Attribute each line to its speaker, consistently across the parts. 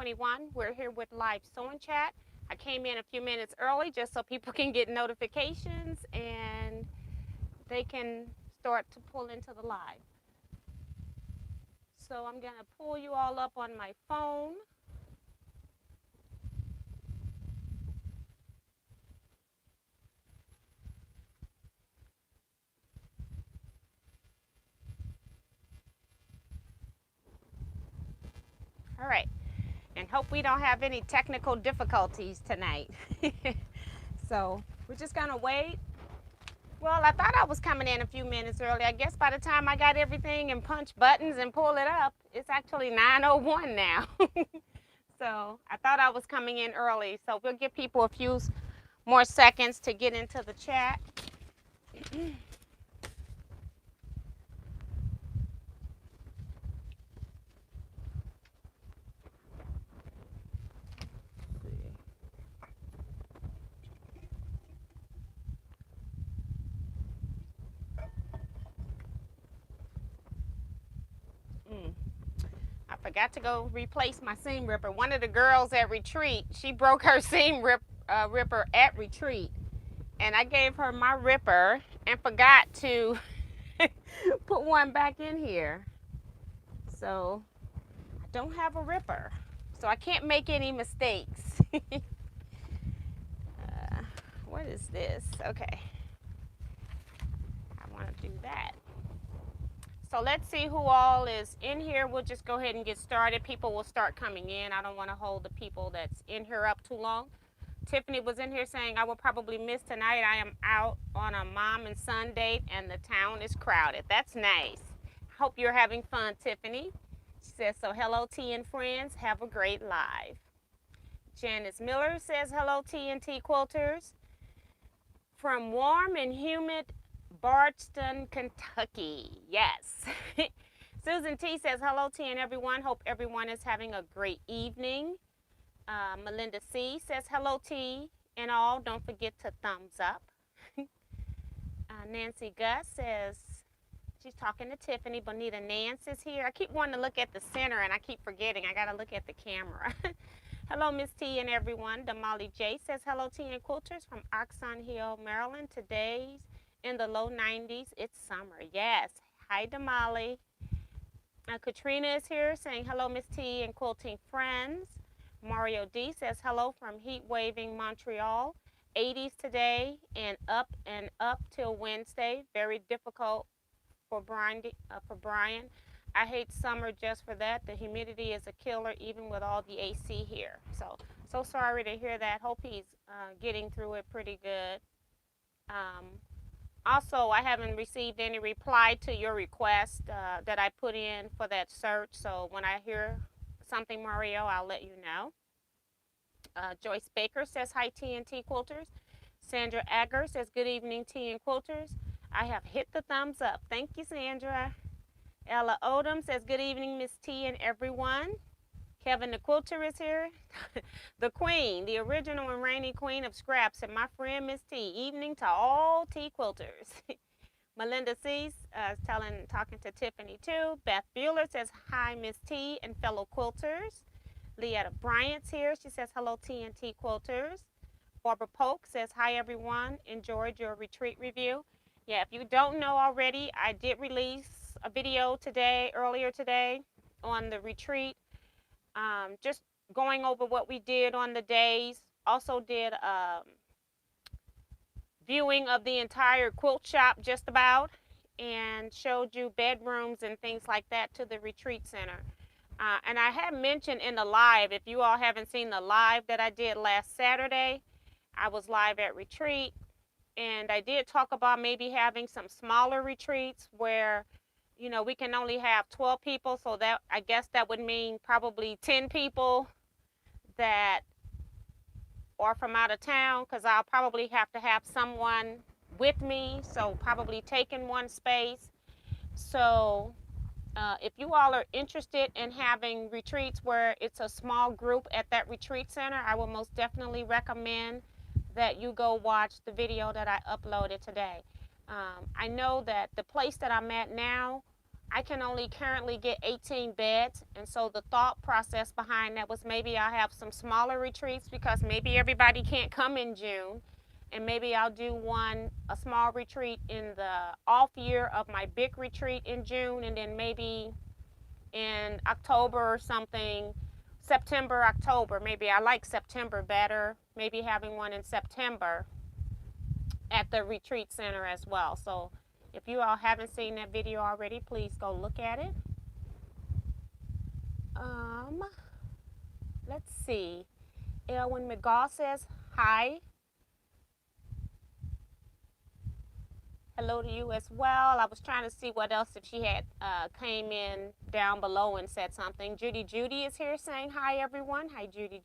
Speaker 1: 2021. We're here with live sewing chat. I came in a few minutes early just so people can get notifications and they can start to pull into the live. So I'm going to pull you all up on my phone. All right, and hope we don't have any technical difficulties tonight. So we're just gonna wait. Well, I thought I was coming in a few minutes early. I guess by the time I got everything and punched buttons and pull it up, it's actually 9:01 now. So I thought I was coming in early. So we'll give people a few more seconds to get into the chat. I forgot to go replace my seam ripper. One of the girls at retreat, she broke her seam ripper at retreat. And I gave her my ripper and forgot to put one back in here. So I don't have a ripper. So I can't make any mistakes. What is this? Okay. I want to do that. So let's see who all is in here. We'll just go ahead and get started. People will start coming in. I don't want to hold the people that's in here up too long. Tiffany was in here saying, I will probably miss tonight. I am out on a mom and son date and the town is crowded. That's nice. Hope you're having fun, Tiffany. She says, so hello, T and friends. Have a great live. Janice Miller says, hello, T and T Quilters. From warm and humid Bardstown, Kentucky. Yes. Susan T says, hello, T and everyone. Hope everyone is having a great evening. Melinda C says, hello, T and all. Don't forget to thumbs up. Nancy Gus says, she's talking to Tiffany. Bonita Nance is here. I keep wanting to look at the center and I keep forgetting. I got to look at the camera. Hello, Miss T and everyone. Damali J says, hello, T and Quilters from Oxon Hill, Maryland. Today's in the low 90s. It's summer. Yes. Hi, Damali. Katrina is here saying, hello, Miss T and quilting friends. Mario D says, hello from heat waving Montreal. 80s today and up till Wednesday. Very difficult for Brian. I hate summer just for that. The humidity is a killer even with all the AC here. So sorry to hear that. Hope he's getting through it pretty good. Also, I haven't received any reply to your request that I put in for that search. So when I hear something, Mario, I'll let you know. Joyce Baker says, hi, T and T Quilters. Sandra Agger says, good evening, T and Quilters. I have hit the thumbs up. Thank you, Sandra. Ella Odom says, good evening, Miss T and everyone. Kevin the Quilter is here. The queen, the original and reigning queen of scraps, and my friend Miss T. Evening to all T Quilters. Melinda C. Talking to Tiffany too. Beth Bueller says, hi, Miss T and fellow quilters. Leetta Bryant's here. She says, hello, T and T Quilters. Barbara Polk says, hi, everyone. Enjoyed your retreat review. Yeah, if you don't know already, I did release a video earlier today on the retreat. Just going over what we did on the days. Also did viewing of the entire quilt shop just about, and showed you bedrooms and things like that to the retreat center. And I had mentioned in the live, if you all haven't seen the live that I did last Saturday, I was live at retreat, and I did talk about maybe having some smaller retreats where, you know, we can only have 12 people. So that, I guess that would mean probably 10 people that are from out of town, because I'll probably have to have someone with me. So probably taking one space. So if you all are interested in having retreats where it's a small group at that retreat center, I will most definitely recommend that you go watch the video that I uploaded today. I know that the place that I'm at now, I can only currently get 18 beds. And so the thought process behind that was maybe I'll have some smaller retreats because maybe everybody can't come in June. And maybe I'll do a small retreat in the off year of my big retreat in June. And then maybe in October or something, September, October. Maybe I like September better. Maybe having one in September at the retreat center as well. So if you all haven't seen that video already, please go look at it. Let's see. Elwin McGaw says hi. Hello to you as well. I was trying to see what else if she had came in down below and said something. Judy is here saying hi, everyone. Hi, Judy.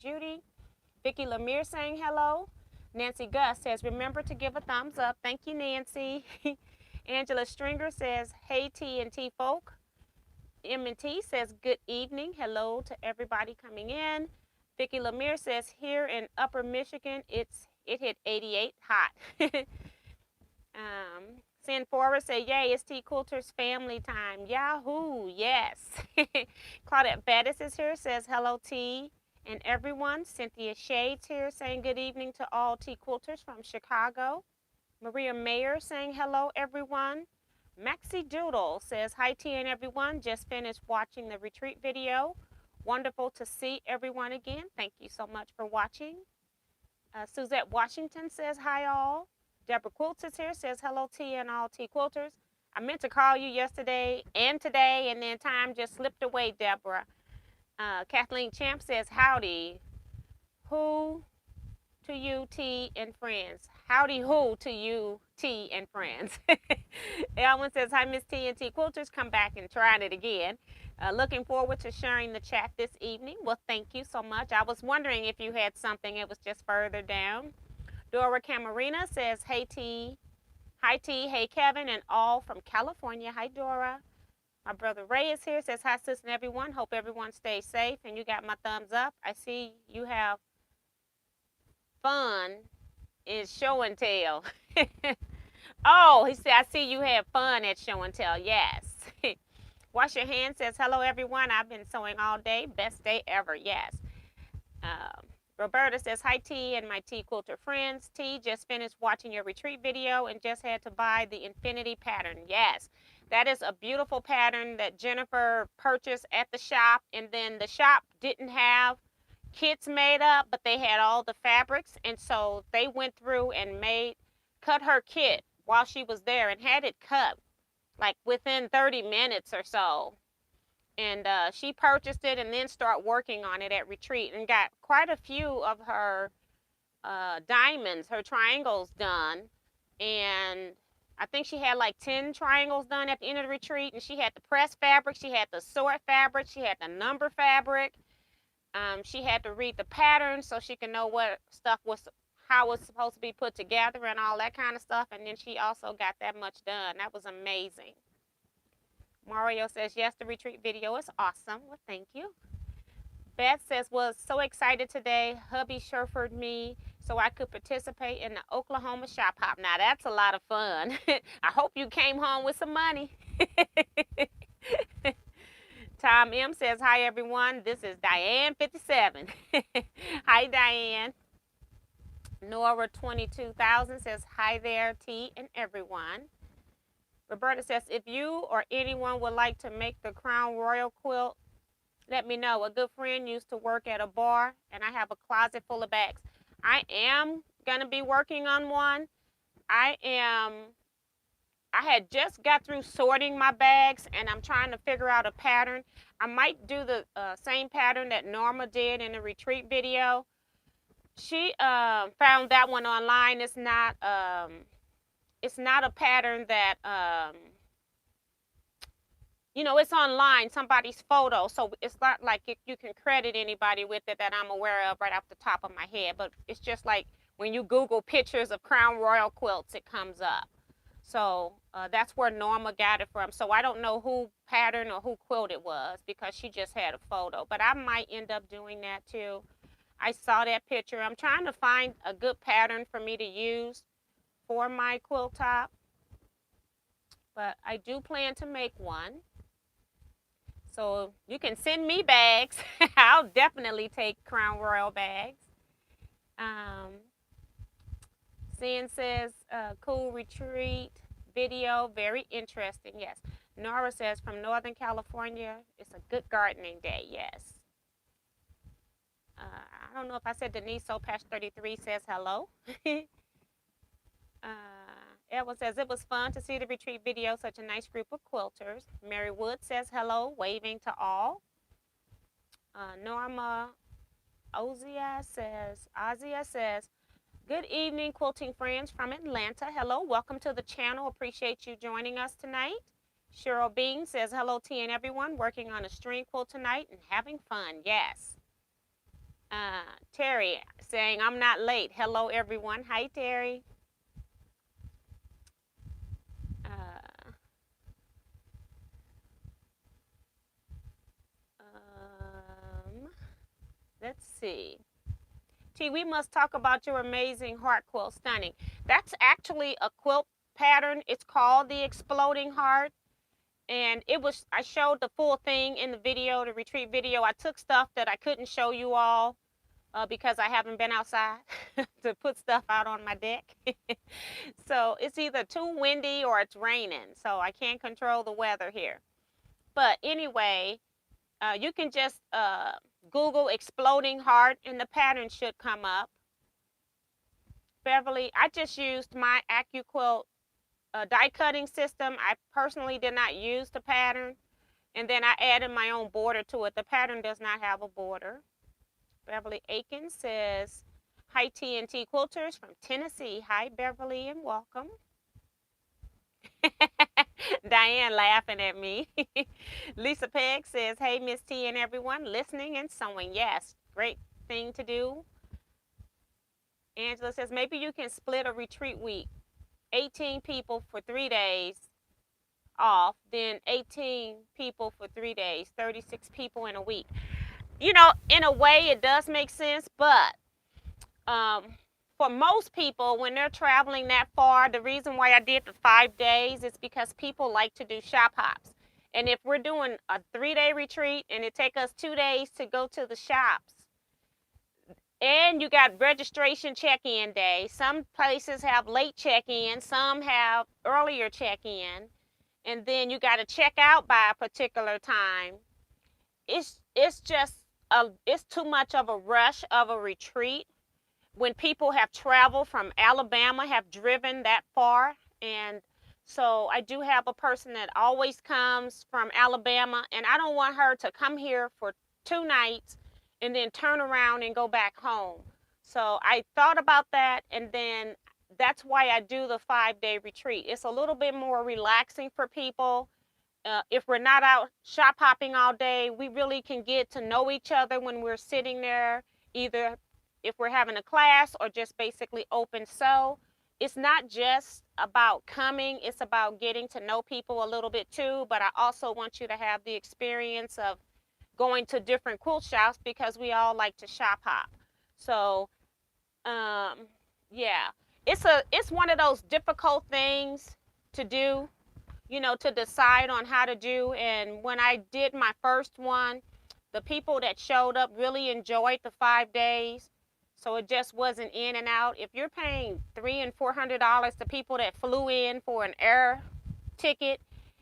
Speaker 1: Vicky Lemire saying hello. Nancy Gus says, remember to give a thumbs up. Thank you, Nancy. Angela Stringer says, hey, T&T folk. M&T says, good evening. Hello to everybody coming in. Vicky Lemire says, here in Upper Michigan, it hit 88 hot. Sin Forrest said, yay, it's T Quilters family time. Yahoo, yes. Claudette Bettis is here, says, hello, T and everyone. Cynthia Shades here saying good evening to all T Quilters from Chicago. Maria Mayer saying hello, everyone. Maxie Doodle says, hi, T and everyone. Just finished watching the retreat video. Wonderful to see everyone again. Thank you so much for watching. Suzette Washington says, hi, all. Deborah Quilts is here, says, hello, T and all T Quilters. I meant to call you yesterday and today, and then time just slipped away, Deborah. Kathleen Champ says, howdy. Who to you, T and friends. Howdy who to you, T and friends. Elwin says, hi, Miss T and T Quilters. Come back and try it again. Looking forward to sharing the chat this evening. Well, thank you so much. I was wondering if you had something. It was just further down. Dora Camarina says, hey, T. Hi, T. Hey, Kevin, and all from California. Hi, Dora. My brother Ray is here, says, hi, sis and everyone. Hope everyone stays safe. And you got my thumbs up. I see you have fun is show and tell. Oh, he said, I see you have fun at show and tell. Yes. Wash your hands says, hello, everyone. I've been sewing all day. Best day ever. Yes. Roberta says, hi, T and my T Quilter friends. T, just finished watching your retreat video and just had to buy the infinity pattern. Yes, that is a beautiful pattern that Jennifer purchased at the shop. And then the shop didn't have kits made up, but they had all the fabrics. And so they went through and cut her kit while she was there and had it cut like within 30 minutes or so. And she purchased it and then started working on it at retreat and got quite a few of her diamonds, her triangles done. And I think she had like 10 triangles done at the end of the retreat. And she had the press fabric, she had the sort fabric, she had the number fabric. She had to read the pattern so she can know what stuff was, how it's supposed to be put together and all that kind of stuff. And then she also got that much done. That was amazing. Mario says, yes, the retreat video is awesome. Well, thank you. Beth says, was so excited today. Hubby chauffeured me so I could participate in the Oklahoma shop hop. Now, that's a lot of fun. I hope you came home with some money. Tom M says, hi, everyone. This is Diane 57. Hi, Diane. Nora 22,000 says, hi there, T and everyone. Roberta says, if you or anyone would like to make the Crown Royal quilt, let me know. A good friend used to work at a bar, and I have a closet full of bags. I am going to be working on one. I had just got through sorting my bags, and I'm trying to figure out a pattern. I might do the same pattern that Norma did in the retreat video. She found that one online. It's not a pattern that, you know, it's online, somebody's photo. So it's not like you can credit anybody with it that I'm aware of right off the top of my head. But it's just like when you Google pictures of Crown Royal quilts, it comes up. So that's where Norma got it from. So I don't know who pattern or who quilt it was because she just had a photo. But I might end up doing that too. I saw that picture. I'm trying to find a good pattern for me to use for my quilt top, but I do plan to make one. So you can send me bags. I'll definitely take Crown Royal bags. Sin says, cool retreat video, very interesting. Yes. Nora says, from Northern California, it's a good gardening day. Yes. I don't know if I said Denise Sopash 33 says hello. Edward says, it was fun to see the retreat video, such a nice group of quilters. Mary Wood says hello, waving to all. Norma Ozia says, good evening, quilting friends from Atlanta. Hello, welcome to the channel. Appreciate you joining us tonight. Cheryl Bean says, hello, T and everyone. Working on a string quilt tonight and having fun. Yes. Terry saying, I'm not late. Hello, everyone. Hi, Terry. Let's see. T, we must talk about your amazing heart quilt. Stunning. That's actually a quilt pattern. It's called the Exploding Heart. And I showed the full thing in the video, the retreat video. I took stuff that I couldn't show you all because I haven't been outside to put stuff out on my deck. So it's either too windy or it's raining. So I can't control the weather here. But anyway, you can just Google Exploding Heart and the pattern should come up. Beverly, I just used my AccuQuilt die cutting system. I personally did not use the pattern. And then I added my own border to it. The pattern does not have a border. Beverly Aiken says, hi TNT Quilters from Tennessee. Hi Beverly and welcome. Diane laughing at me. Lisa Pegg says, hey Miss T and everyone, listening and sewing. Yes, great thing to do. Angela says, maybe you can split a retreat week. 18 people for 3 days off, then 18 people for 3 days, 36 people in a week. You know, in a way it does make sense, but for most people, when they're traveling that far, the reason why I did the 5 days is because people like to do shop hops. And if we're doing a 3-day retreat and it takes us 2 days to go to the shops, and you got registration check-in day. Some places have late check-in, some have earlier check-in, and then you got to check out by a particular time. It's just it's too much of a rush of a retreat when people have traveled from Alabama, have driven that far. And so I do have a person that always comes from Alabama, and I don't want her to come here for 2 nights and then turn around and go back home. So I thought about that, and then that's why I do the 5-day retreat. It's a little bit more relaxing for people. If we're not out shop hopping all day, we really can get to know each other when we're sitting there, either if we're having a class or just basically open sew. It's not just about coming, it's about getting to know people a little bit too, but I also want you to have the experience of going to different quilt shops because we all like to shop hop. So yeah, it's one of those difficult things to do, you know, to decide on how to do. And when I did my first one, the people that showed up really enjoyed the 5 days. So it just wasn't in and out. If you're paying $300 and $400 to people that flew in for an air ticket,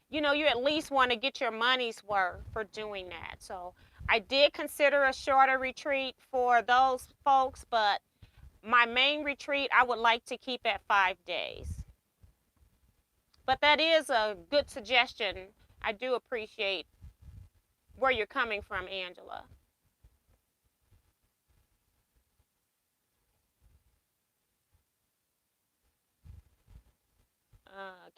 Speaker 1: you know, you at least want to get your money's worth for doing that. So I did consider a shorter retreat for those folks, but my main retreat I would like to keep at 5 days. But that is a good suggestion. I do appreciate where you're coming from, Angela.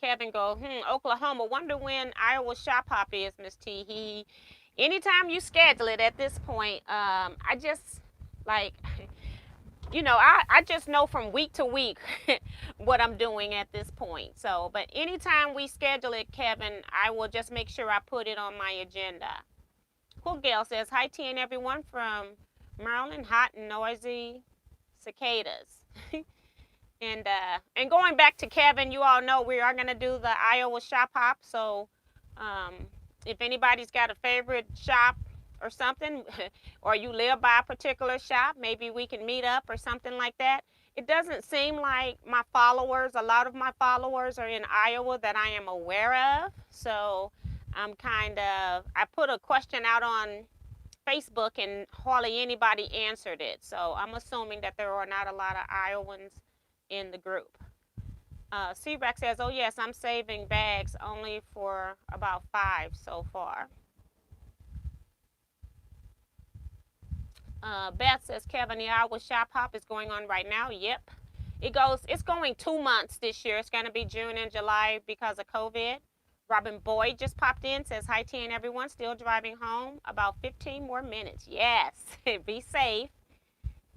Speaker 1: Kevin goes, Oklahoma, wonder when Iowa shop hop is, Miss T. Anytime you schedule it at this point, I just, like, you know, I just know from week to week what I'm doing at this point. So, but anytime we schedule it, Kevin, I will just make sure I put it on my agenda. Cool Gail says, hi, T and everyone from Maryland, hot and noisy cicadas. And going back to Kevin, you all know we are going to do the Iowa shop hop. So if anybody's got a favorite shop or something, or you live by a particular shop, maybe we can meet up or something like that. It doesn't seem like my followers, a lot of my followers are in Iowa that I am aware of. So I put a question out on Facebook and hardly anybody answered it. So I'm assuming that there are not a lot of Iowans in the group. C-Rex says, oh yes, I'm saving bags only for about 5 so far. Beth says, Kevin, the Iowa Shop Hop is going on right now. Yep. It's going 2 months this year. It's going to be June and July because of COVID. Robin Boyd just popped in, says, hi, T and everyone. Still driving home. About 15 more minutes. Yes. Be safe.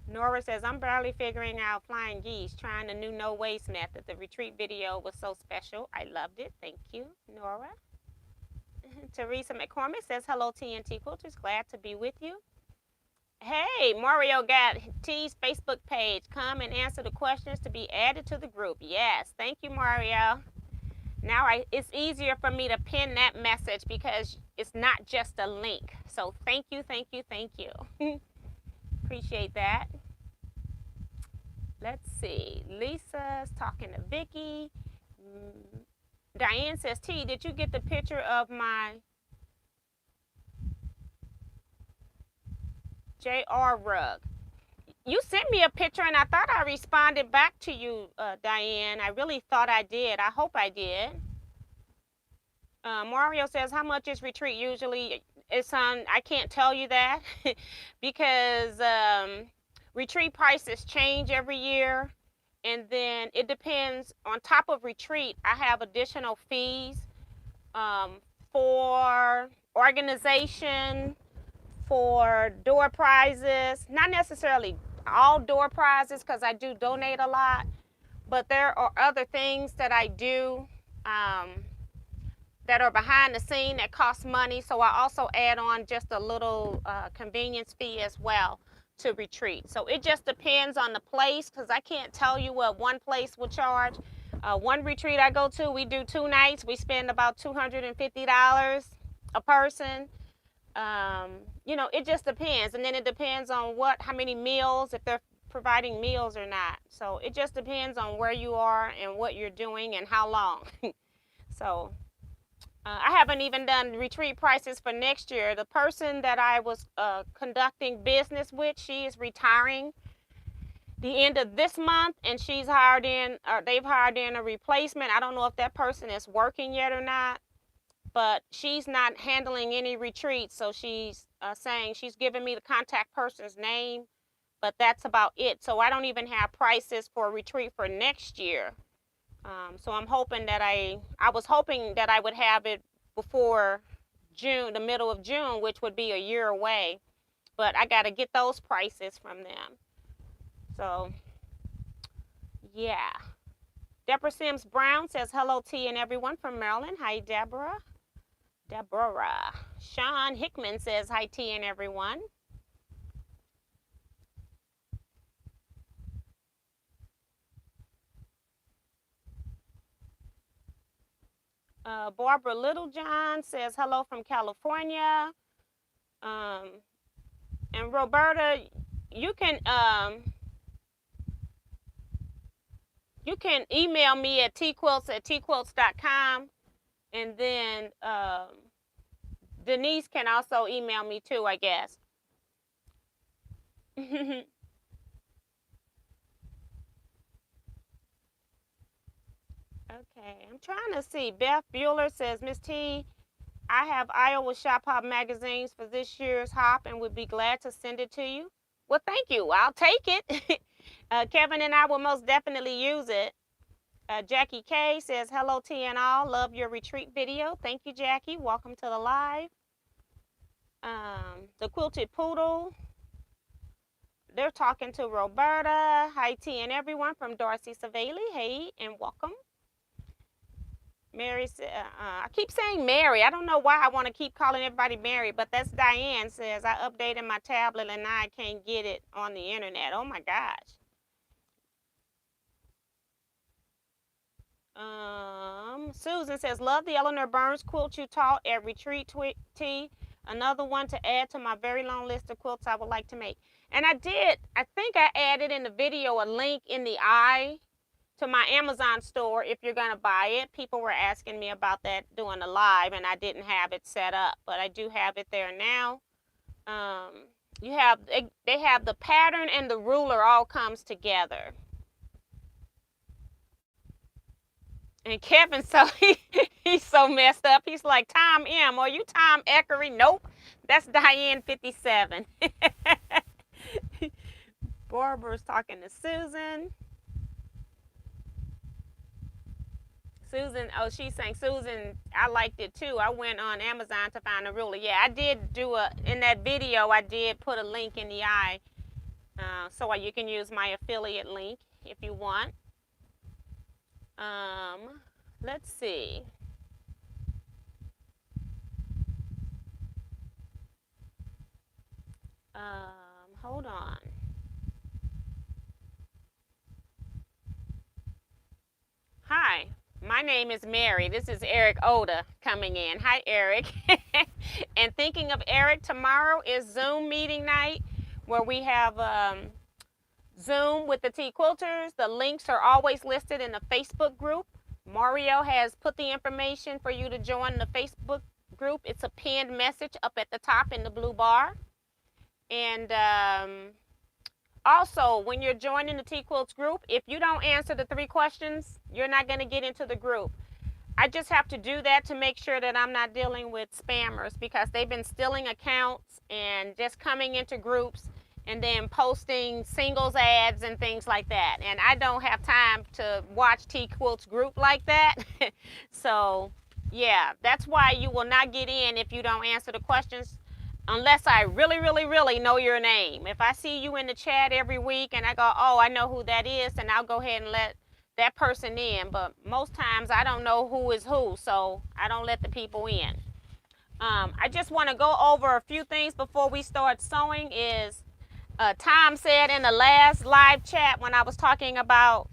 Speaker 1: Nora says, I'm barely figuring out flying geese, trying the new no waste method. The retreat video was so special. I loved it. Thank you, Nora. Teresa McCormick says, hello, T and Teaquilts. Glad to be with you. Hey, Mario got T's Facebook page. Come and answer the questions to be added to the group. Yes, thank you, Mario. Now it's easier for me to pin that message because it's not just a link. So thank you, thank you, thank you. Appreciate that. Let's see. Lisa's talking to Vicky. Diane says, T, did you get the picture of my JR rug? You sent me a picture and I thought I responded back to you, Diane. I really thought I did. I hope I did. Mario says, how much is retreat usually? It's on, I can't tell you that because retreat prices change every year. And then it depends, on top of retreat, I have additional fees for organization, for door prizes, not necessarily all door prizes because I do donate a lot, but there are other things that I do that are behind the scene that cost money. So I also add on just a little convenience fee as well to retreat. So it just depends on the place because I can't tell you what one place will charge. One retreat I go to, we do 2 nights. We spend about $250 a person. You know, it just depends. And then it depends on how many meals, if they're providing meals or not. So it just depends on where you are and what you're doing and how long. So I haven't even done retreat prices for next year. The person that I was conducting business with, she is retiring the end of this month, and she's hired in, or they've hired in a replacement. I don't know if that person is working yet or not, but she's not handling any retreats. So she's saying she's giving me the contact person's name, but that's about it. So I don't even have prices for a retreat for next year. So I'm hoping that I was hoping that I would have it before June, the middle of June, which would be a year away. But I got to get those prices from them. So, yeah. Deborah Sims Brown says, hello, T and everyone from Maryland. Hi, Deborah. Sean Hickman says, hi, T and everyone. Barbara Littlejohn says, hello from California. And Roberta, you can email me at teaquilts@teaquilts.com. And then Denise can also email me too, I guess. Okay, I'm trying to see. Beth Bueller says, Miss T, I have Iowa Shop Hop magazines for this year's hop and would be glad to send it to you. Well, thank you. I'll take it. Kevin and I will most definitely use it. Jackie K says, hello, T and all. Love your retreat video. Thank you, Jackie. Welcome to the live. The Quilted Poodle. They're talking to Roberta. Hi, T and everyone from Darcy Savali. Hey, and welcome. Mary said, I keep saying Mary. I don't know why I want to keep calling everybody Mary, but that's Diane says, I updated my tablet and now I can't get it on the internet. Oh my gosh. Susan says, love the Eleanor Burns quilt you taught at Retreat Tea. Another one to add to my very long list of quilts I would like to make. And I think I added in the video a link in the eye to my Amazon store if you're going to buy it. People were asking me about that doing a live, and I didn't have it set up, but I do have it there now. They have the pattern and the ruler all comes together. And Kevin, so he's so messed up. He's like, Tom M. Are you Tom Eckery? Nope. That's Diane 57. Barbara's talking to Susan. Susan, oh, she's saying, Susan, I liked it too. I went on Amazon to find a ruler. Yeah, I did in that video, I did put a link in the eye. So you can use my affiliate link if you want. Let's see. Hold on. Hi, my name is Mary. This is Eric Oda coming in. Hi, Eric. And thinking of Eric, tomorrow is Zoom meeting night where we have Zoom with the Teaquilters. The links are always listed in the Facebook group. Mario has put the information for you to join the Facebook group. It's a pinned message up at the top in the blue bar. And also, when you're joining the Teaquilts group, if you don't answer the 3 questions, you're not going to get into the group. I just have to do that to make sure that I'm not dealing with spammers, because they've been stealing accounts and just coming into groups and then posting singles ads and things like that. And I don't have time to watch Teaquilts group like that. So, yeah, that's why you will not get in if you don't answer the questions, unless I really, really, really know your name. If I see you in the chat every week and I go, oh, I know who that is, then I'll go ahead and let that person in. But most times I don't know who is who, so I don't let the people in. I just want to go over a few things before we start sewing. Tom said in the last live chat when I was talking about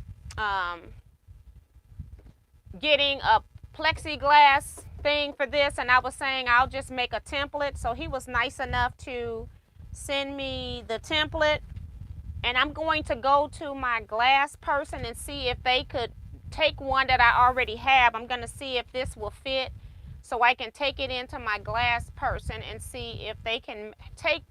Speaker 1: getting a plexiglass thing for this, and I was saying I'll just make a template. So he was nice enough to send me the template, and I'm going to go to my glass person and see if they could take one that I already have. I'm going to see if this will fit, so I can take it into my glass person and see if they can take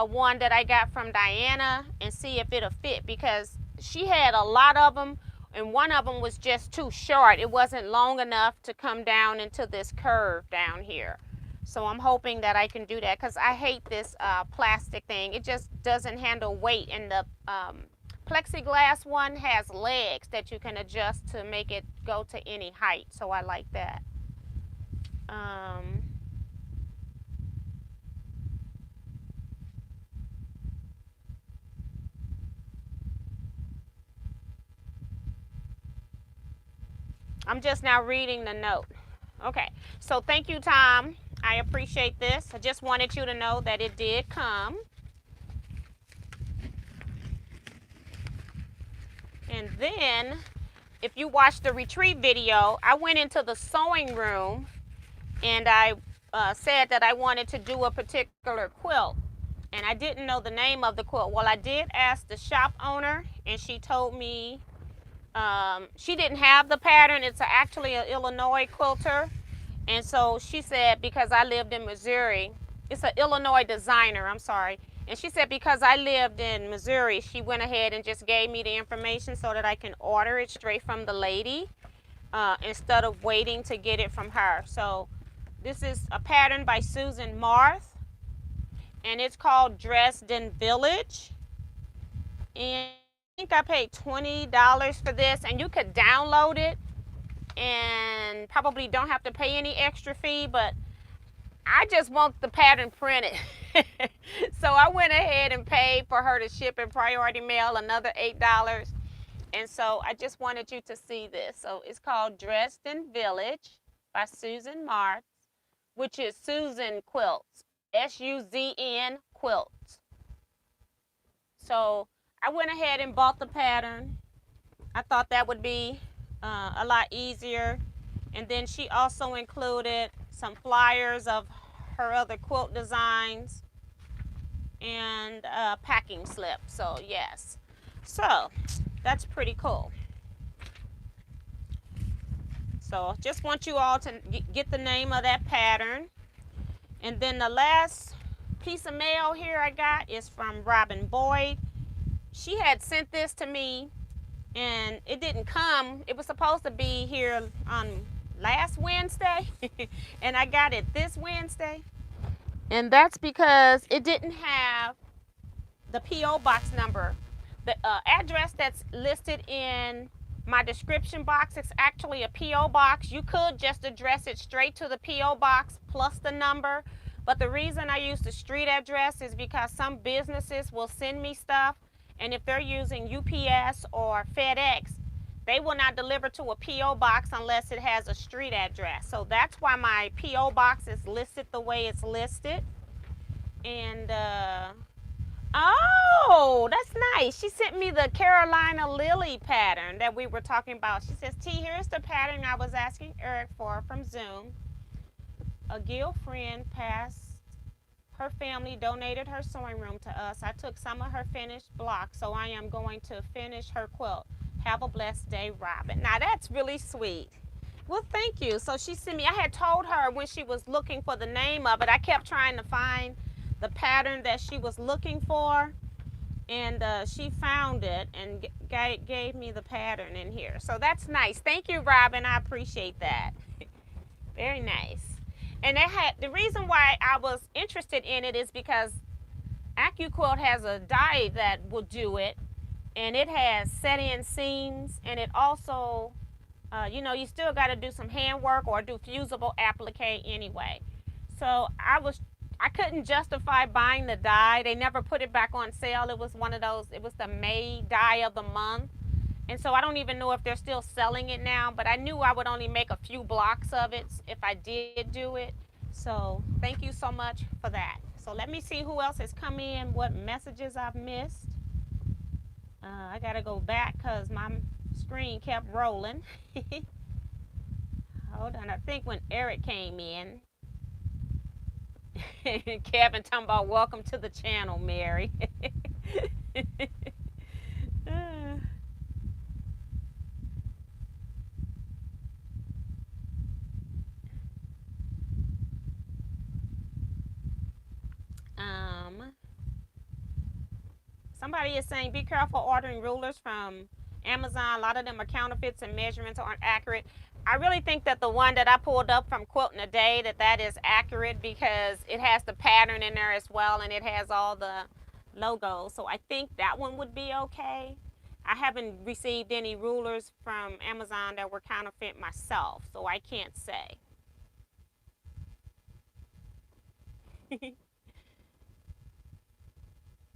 Speaker 1: one that I got from Diana and see if it'll fit, because she had a lot of them and one of them was just too short. It wasn't long enough to come down into this curve down here. So I'm hoping that I can do that, because I hate this plastic thing. It just doesn't handle weight, and the plexiglass one has legs that you can adjust to make it go to any height, so I like that. I'm just now reading the note. Okay, so thank you, Tom. I appreciate this. I just wanted you to know that it did come. And then, if you watch the retreat video, I went into the sewing room and I said that I wanted to do a particular quilt. And I didn't know the name of the quilt. Well, I did ask the shop owner, and she told me she didn't have the pattern. It's actually an Illinois quilter. And so she said, because I lived in Missouri, it's an Illinois designer, I'm sorry. And she said, because I lived in Missouri, she went ahead and just gave me the information so that I can order it straight from the lady instead of waiting to get it from her. So this is a pattern by Susan Marth, and it's called Dresden Village. And I think I paid $20 for this, and you could download it and probably don't have to pay any extra fee, but I just want the pattern printed. So I went ahead and paid for her to ship in priority mail another $8. And so I just wanted you to see this. So it's called Dresden Village by Susan Marth, which is Susan Quilts, S-U-Z-N Quilts. So I went ahead and bought the pattern. I thought that would be a lot easier. And then she also included some flyers of her other quilt designs and a packing slip. So yes, so that's pretty cool. So just want you all to get the name of that pattern. And then the last piece of mail here I got is from Robin Boyd. She had sent this to me and it didn't come. It was supposed to be here on last Wednesday and I got it this Wednesday. And that's because it didn't have the P.O. box number. The address that's listed in my description box is actually a P.O. box. You could just address it straight to the P.O. box plus the number. But the reason I use the street address is because some businesses will send me stuff. And if they're using UPS or FedEx, they will not deliver to a P.O. box unless it has a street address. So that's why my P.O. box is listed the way it's listed. And oh, that's nice. She sent me the Carolina Lily pattern that we were talking about. She says, T, here's the pattern I was asking Eric for from Zoom. A Gil friend passed. Her family donated her sewing room to us. I took some of her finished blocks, so I am going to finish her quilt. Have a blessed day, Robin. Now, that's really sweet. Well, thank you. So she sent me, I had told her when she was looking for the name of it, I kept trying to find the pattern that she was looking for, and she found it and gave me the pattern in here. So that's nice. Thank you, Robin. I appreciate that. Very nice. And the reason why I was interested in it is because AccuQuilt has a die that will do it, and it has set-in seams, and it also, you know, you still got to do some handwork or do fusible applique anyway. So I couldn't justify buying the die. They never put it back on sale. It was one of those, it was the May die of the month. And so I don't even know if they're still selling it now, but I knew I would only make a few blocks of it if I did do it. So thank you so much for that. So let me see who else has come in, what messages I've missed. I got to go back because my screen kept rolling. Hold on, I think when Eric came in, Kevin talking about welcome to the channel, Mary. Somebody is saying be careful ordering rulers from Amazon. A lot of them are counterfeits and measurements aren't accurate. I really think that the one that I pulled up from Quilting a Day, that is accurate because it has the pattern in there as well and it has all the logos. So I think that one would be okay. I haven't received any rulers from Amazon that were counterfeit myself, so I can't say.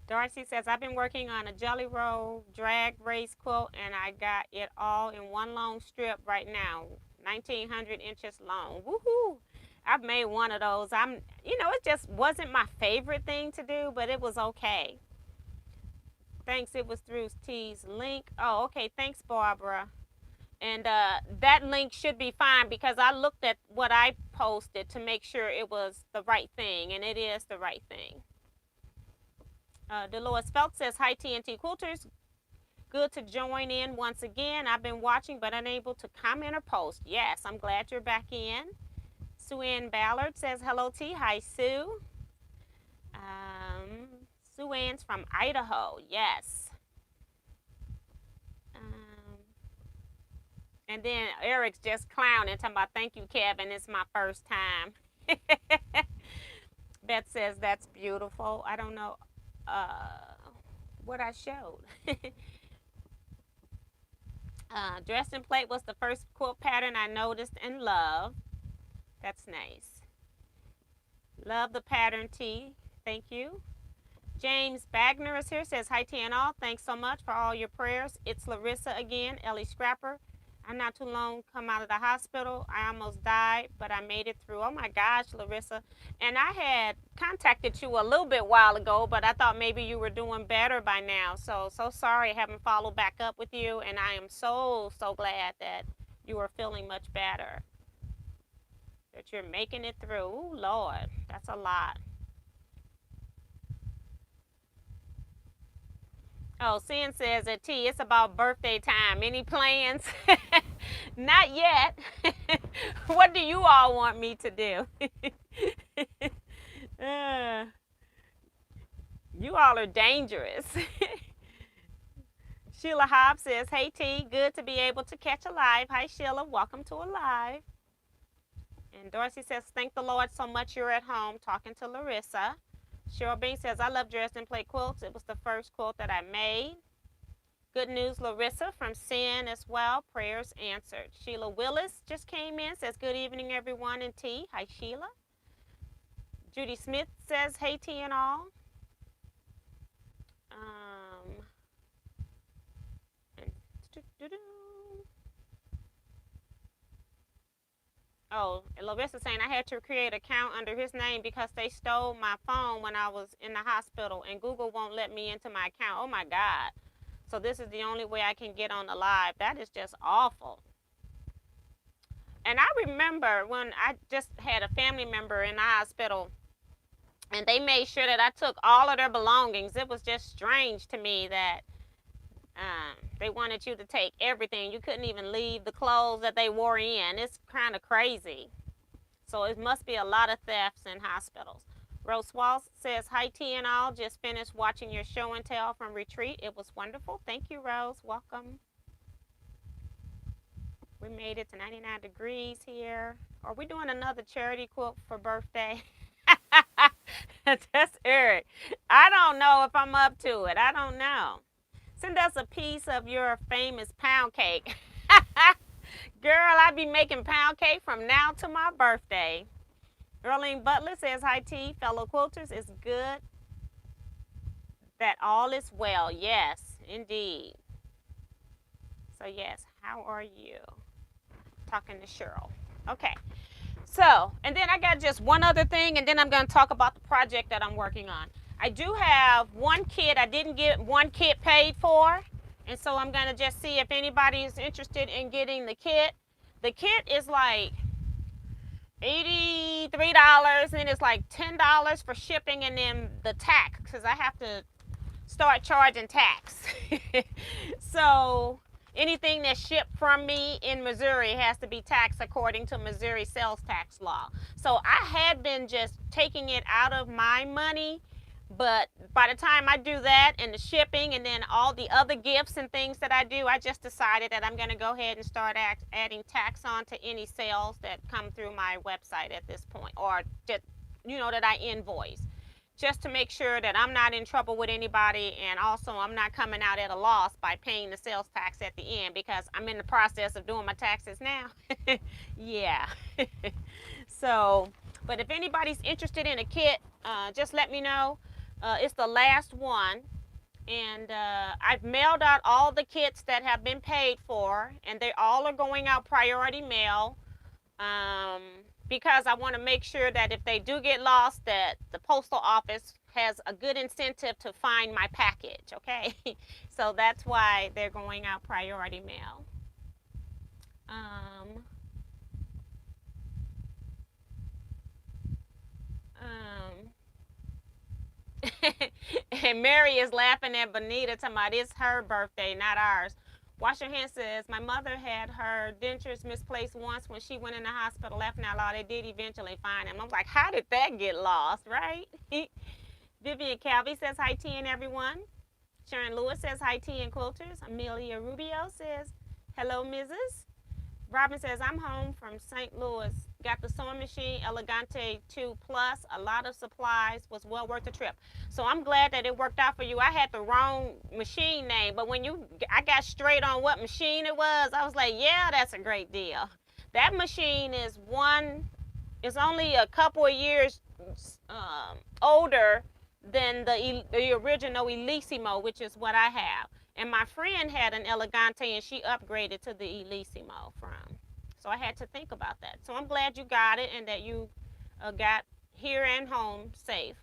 Speaker 1: Darcy says, I've been working on a jelly roll drag race quilt and I got it all in one long strip right now, 1900 inches long. Woohoo! I've made one of those. It just wasn't my favorite thing to do, but it was okay. Thanks, it was through T's link. Oh, okay, thanks, Barbara. And that link should be fine because I looked at what I posted to make sure it was the right thing, and it is the right thing. Dolores Phelps says, hi, TNT Quilters. Good to join in once again. I've been watching but unable to comment or post. Yes, I'm glad you're back in. Sue Ann Ballard says, hello, T. Hi, Sue. Sue Ann's from Idaho. Yes. And then Eric's just clowning, talking about, thank you, Kevin. It's my first time. Beth says, that's beautiful. I don't know what I showed. Dress and plate was the first quilt pattern I noticed and loved. That's nice. Love the pattern, T. Thank you. James Bagner is here, says, hi, T and all. Thanks so much for all your prayers. It's Larissa again, Ellie Scrapper. I'm not too long come out of the hospital. I almost died, but I made it through. Oh my gosh, Larissa. And I had contacted you a little bit while ago, but I thought maybe you were doing better by now. So sorry I haven't followed back up with you. And I am so glad that you are feeling much better, that you're making it through. Ooh, Lord, that's a lot. Oh, Sin says that T, it's about birthday time. Any plans? Not yet. What do you all want me to do? uh, you all are dangerous. Sheila Hobbs says, hey T, good to be able to catch a live. Hi Sheila, welcome to a live. And Dorsey says, thank the Lord so much you're at home talking to Larissa. Cheryl Bean says, I love Dress and Play quilts. It was the first quilt that I made. Good news, Larissa, from Sin as well. Prayers answered. Sheila Willis just came in, says, good evening, everyone, and T. Hi, Sheila. Judy Smith says, hey, T and all. And, oh, and Larissa saying, I had to create an account under his name because they stole my phone when I was in the hospital, and Google won't let me into my account. Oh, my God. So this is the only way I can get on the live. That is just awful. And I remember when I just had a family member in the hospital, and they made sure that I took all of their belongings. It was just strange to me that they wanted you to take everything. You couldn't even leave the clothes that they wore in. It's kind of crazy. So it must be a lot of thefts in hospitals. Rose Walsh says, hi T and all, just finished watching your show and tell from retreat. It was wonderful. Thank you, Rose. Welcome. We made it to 99 degrees here. Are we doing another charity quilt for birthday? That's Eric. I don't know if I'm up to it. I don't know. Send us a piece of your famous pound cake. Girl, I be making pound cake from now to my birthday. Earlene Butler says, hi T, fellow quilters, it's good that all is well. Yes, indeed. So yes, how are you? Talking to Cheryl. Okay. So, and then I got just one other thing, and then I'm going to talk about the project that I'm working on. I do have one kit. I didn't get one kit paid for, and so I'm going to just see if anybody is interested in getting the kit. The kit is like $83, and it's like $10 for shipping, and then the tax, because I have to start charging tax. So anything that's shipped from me in Missouri has to be taxed according to Missouri sales tax law. So I had been just taking it out of my money, but by the time I do that and the shipping and then all the other gifts and things that I do, I just decided that I'm going to go ahead and start adding tax on to any sales that come through my website at this point, or that, you know, that I invoice, just to make sure that I'm not in trouble with anybody, and also I'm not coming out at a loss by paying the sales tax at the end, because I'm in the process of doing my taxes now. Yeah. So, but if anybody's interested in a kit, just let me know. It's the last one, and I've mailed out all the kits that have been paid for, and they all are going out priority mail. Because I want to make sure that if they do get lost, that the postal office has a good incentive to find my package, okay? So that's why they're going out priority mail. And Mary is laughing at Bonita, talking about it's her birthday, not ours. Wash your hands says, my mother had her dentures misplaced once when she went in the hospital, laughing out loud. They did eventually find them. I'm like, how did that get lost, right? Vivian Calvi says, hi, T and everyone. Sharon Lewis says, hi, T and quilters. Amelia Rubio says, hello, Mrs. Robin says, I'm home from St. Louis. Got the sewing machine, Elegante 2 Plus, a lot of supplies, was well worth the trip. So I'm glad that it worked out for you. I had the wrong machine name, but when I got straight on what machine it was, I was like, yeah, that's a great deal. That machine is only a couple of years older than the original Elissimo, which is what I have. And my friend had an Elegante, and she upgraded to the Elissimo from. So I had to think about that. So I'm glad you got it and that you got here and home safe.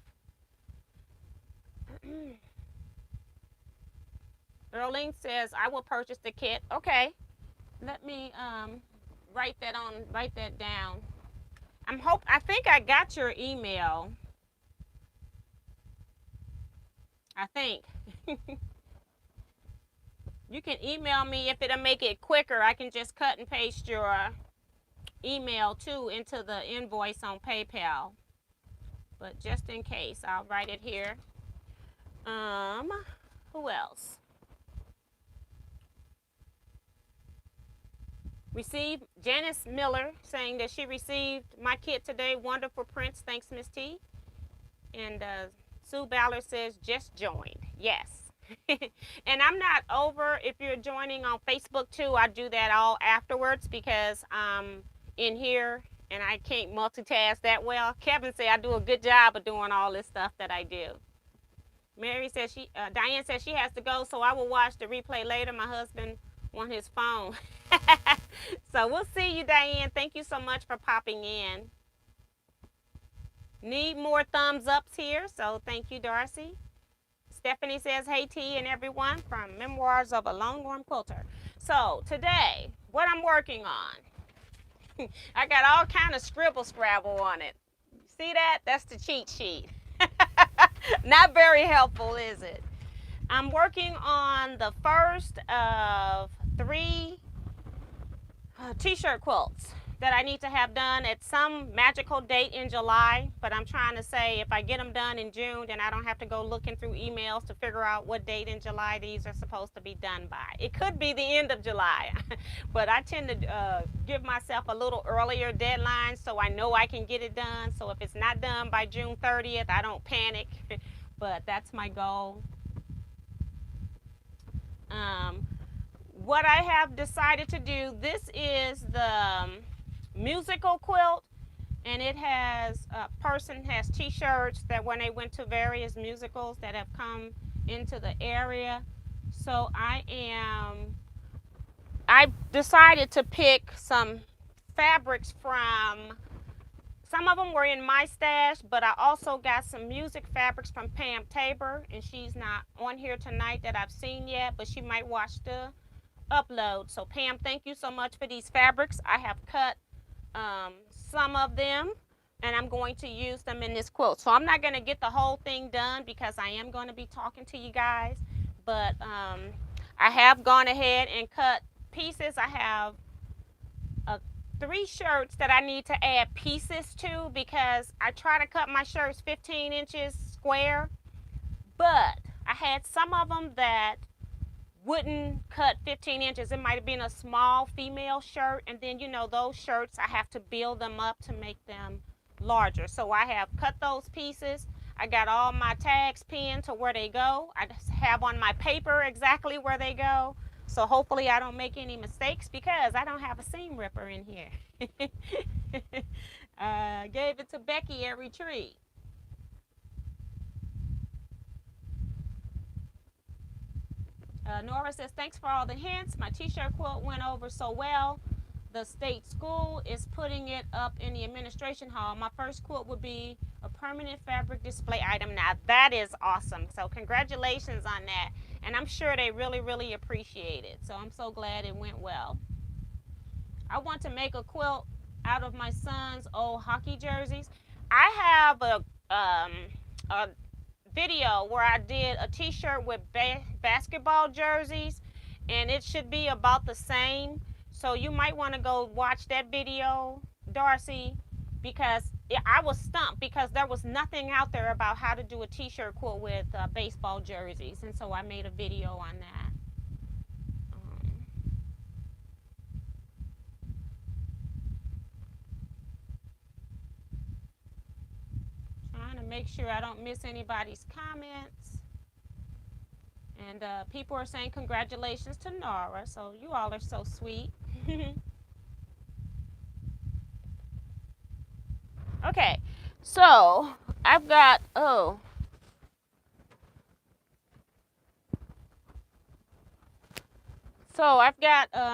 Speaker 1: Earlene says, I will purchase the kit. Okay. Let me write that down. I think I got your email. I think. You can email me if it'll make it quicker. I can just cut and paste your email too into the invoice on PayPal. But just in case, I'll write it here. Who else? Received Janice Miller saying that she received my kit today. Wonderful prints. Thanks, Miss T. And Sue Ballard says just joined. Yes. And I'm not over if you're joining on Facebook too. I do that all afterwards because I'm in here and I can't multitask that well. Kevin said I do a good job of doing all this stuff that I do. Mary says Diane says she has to go, so I will watch the replay later. My husband on his phone. So we'll see you, Diane. Thank you so much for popping in. Need more thumbs ups here, so thank you, Darcy. Stephanie says, hey T and everyone from Memoirs of a Longhorn Quilter. So today, what I'm working on, I got all kind of scrabble on it. See that? That's the cheat sheet. Not very helpful, is it? I'm working on the first of 3 t-shirt quilts that I need to have done at some magical date in July, but I'm trying to say if I get them done in June, then I don't have to go looking through emails to figure out what date in July these are supposed to be done by. It could be the end of July, but I tend to give myself a little earlier deadline so I know I can get it done. So if it's not done by June 30th, I don't panic, but that's my goal. What I have decided to do, this is the musical quilt, and it has a person has t-shirts that when they went to various musicals that have come into the area. So I decided to pick some fabrics from, some of them were in my stash, but I also got some music fabrics from Pam Tabor, and she's not on here tonight that I've seen yet, but she might watch the upload. So Pam, thank you so much for these fabrics. I have cut some of them and I'm going to use them in this quilt. So I'm not going to get the whole thing done because I am going to be talking to you guys, but I have gone ahead and cut pieces. I have 3 shirts that I need to add pieces to because I try to cut my shirts 15 inches square, but I had some of them that wouldn't cut 15 inches. It might have been a small female shirt, and then you know those shirts I have to build them up to make them larger. So I have cut those pieces. I got all my tags pinned to where they go. I just have on my paper exactly where they go. So hopefully I don't make any mistakes because I don't have a seam ripper in here. Gave it to Becky at retreat. Nora says, thanks for all the hints. My t-shirt quilt went over so well. The state school is putting it up in the administration hall. My first quilt would be a permanent fabric display item. Now that is awesome. So congratulations on that. And I'm sure they really, really appreciate it. So I'm so glad it went well. I want to make a quilt out of my son's old hockey jerseys. I have a video where I did a t-shirt with basketball jerseys, and it should be about the same. So you might want to go watch that video, Darcy, because I was stumped because there was nothing out there about how to do a t-shirt quilt with baseball jerseys, and so I made a video on that. Trying to make sure I don't miss anybody's comments. And people are saying congratulations to Nora, so you all are so sweet. Okay, so I've got,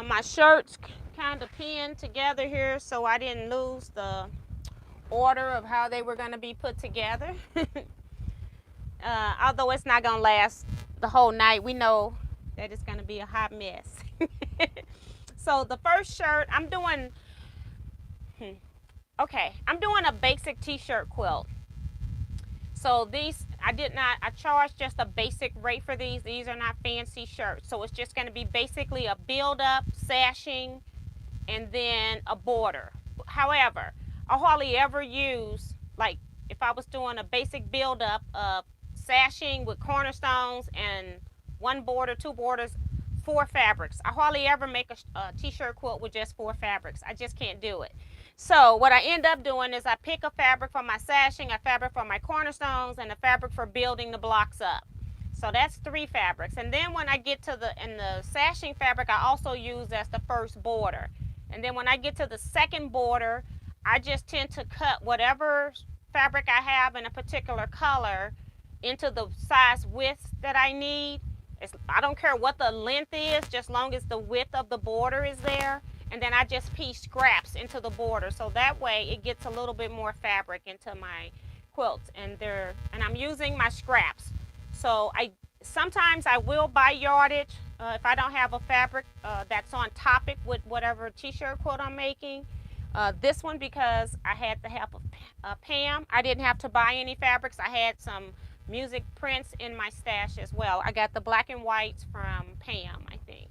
Speaker 1: my shirts kind of pinned together here so I didn't lose the order of how they were going to be put together. Although it's not going to last the whole night, we know that it's going to be a hot mess. So the first shirt, I'm doing Okay, I'm doing a basic t-shirt quilt. So these, I charged just a basic rate for these. These are not fancy shirts. So it's just going to be basically a build up, sashing, and then a border. However, I hardly ever use, like if I was doing a basic build up of sashing with cornerstones and one border, two borders, four fabrics. I hardly ever make a t-shirt quilt with just four fabrics. I just can't do it. So what I end up doing is I pick a fabric for my sashing, a fabric for my cornerstones, and a fabric for building the blocks up. So that's three fabrics. And then when I get to the sashing fabric, I also use as the first border. And then when I get to the second border, I just tend to cut whatever fabric I have in a particular color into the size width that I need. I don't care what the length is, just long as the width of the border is there. And then I just piece scraps into the border, so that way it gets a little bit more fabric into my quilts. And I'm using my scraps. So sometimes I will buy yardage if I don't have a fabric that's on topic with whatever t-shirt quilt I'm making. This one, because I had the help of Pam, I didn't have to buy any fabrics. I had some music prints in my stash as well. I got the black and whites from Pam, I think.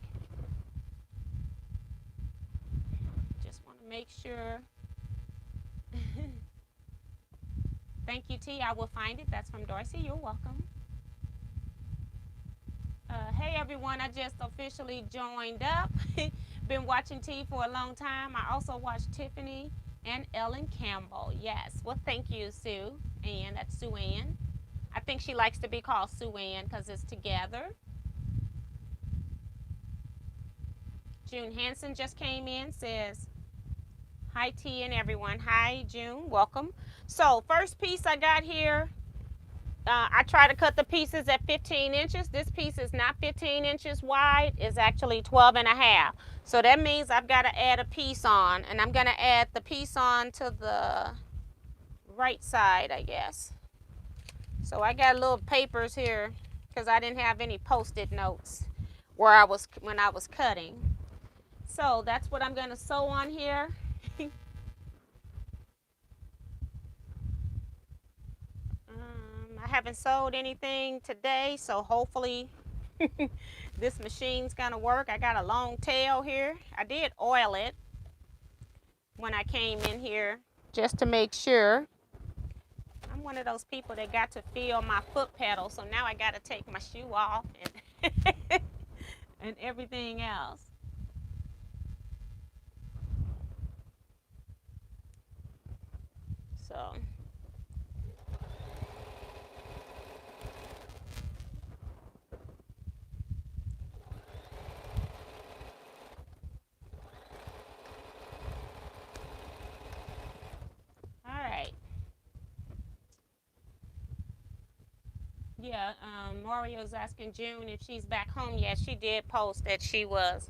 Speaker 1: Just want to make sure. Thank you, T. I will find it. That's from Darcy. You're welcome. Hey everyone, I just officially joined up. Been watching T for a long time. I also watched Tiffany and Ellen Campbell. Yes, well thank you, Sue Ann. That's Sue Ann. I think she likes to be called Sue Ann because it's together. June Hanson just came in, says hi T and everyone. Hi June, welcome. So first piece I got here, I try to cut the pieces at 15 inches. This piece is not 15 inches wide. It's actually 12 and a half. So that means I've got to add a piece on. And I'm going to add the piece on to the right side, I guess. So I got little papers here because I didn't have any Post-it notes when I was cutting. So that's what I'm going to sew on here. I haven't sewed anything today, so hopefully this machine's gonna work. I got a long tail here. I did oil it when I came in here just to make sure. I'm one of those people that got to feel my foot pedal, so now I got to take my shoe off and and everything else. So yeah, Mario's asking June if she's back home yet. She did post that she was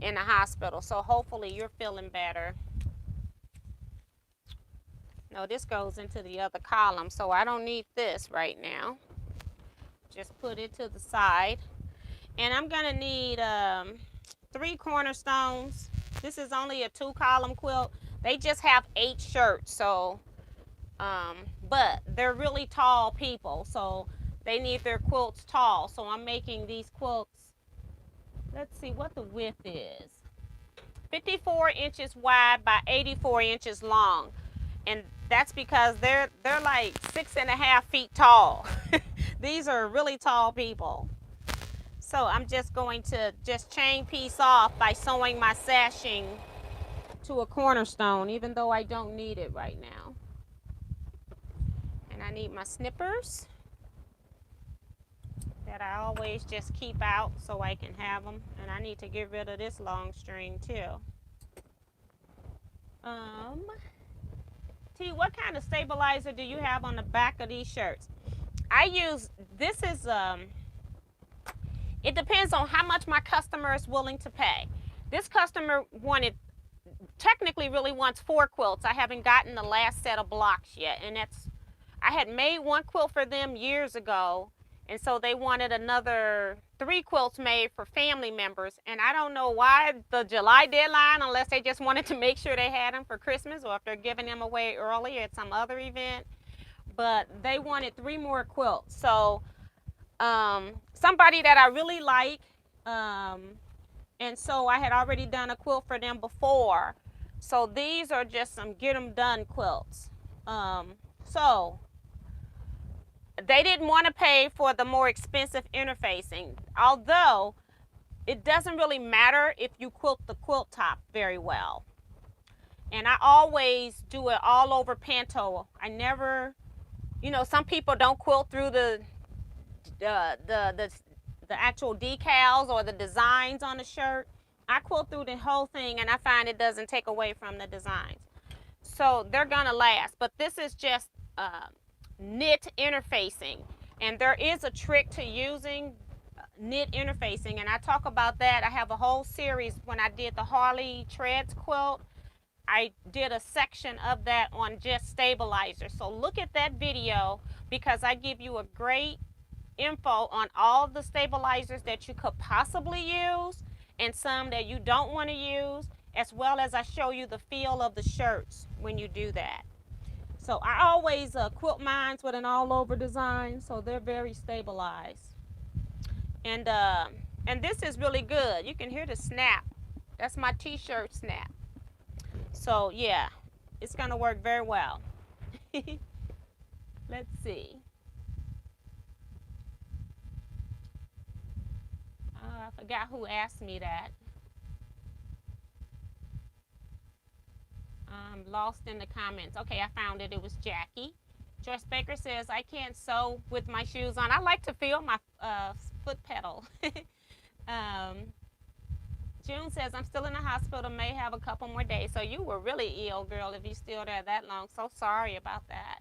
Speaker 1: in the hospital, so hopefully you're feeling better. No, this goes into the other column, so I don't need this right now. Just put it to the side. And I'm gonna need 3 cornerstones. This is only a 2-column quilt. They just have 8 shirts, so but they're really tall people, so they need their quilts tall. So I'm making these quilts, let's see what the width is. 54 inches wide by 84 inches long. And that's because they're like 6.5 feet tall. These are really tall people. So I'm just going to chain piece off by sewing my sashing to a cornerstone, even though I don't need it right now. And I need my snippers that I always just keep out so I can have them. And I need to get rid of this long string too. T, what kind of stabilizer do you have on the back of these shirts? I use, this is, it depends on how much my customer is willing to pay. This customer technically really wants 4 quilts. I haven't gotten the last set of blocks yet. And I had made one quilt for them years ago. And so they wanted another 3 quilts made for family members, and I don't know why the July deadline, unless they just wanted to make sure they had them for Christmas or if they're giving them away early at some other event, but they wanted 3 more quilts. So somebody that I really like, and so I had already done a quilt for them before. So these are just some get them done quilts. So they didn't want to pay for the more expensive interfacing, although it doesn't really matter if you quilt the quilt top very well. And I always do it all over Panto. I never, you know, some people don't quilt through the actual decals or the designs on the shirt. I quilt through the whole thing, and I find it doesn't take away from the designs. So they're gonna last, but this is just knit interfacing, and there is a trick to using knit interfacing, and I talk about that. I have a whole series. When I did the Harley Treads quilt, I did a section of that on just stabilizers. So look at that video, because I give you a great info on all the stabilizers that you could possibly use and some that you don't want to use, as well as I show you the feel of the shirts when you do that. So I always quilt mines with an all over design, so they're very stabilized. And this is really good. You can hear the snap. That's my t-shirt snap. So yeah, it's gonna work very well. Let's see. I forgot who asked me that. I'm lost in the comments. Okay, I found it. It was Jackie. Joyce Baker says, I can't sew with my shoes on. I like to feel my foot pedal. June says, I'm still in the hospital, may have a couple more days. So you were really ill, girl, if you're still there that long. So sorry about that.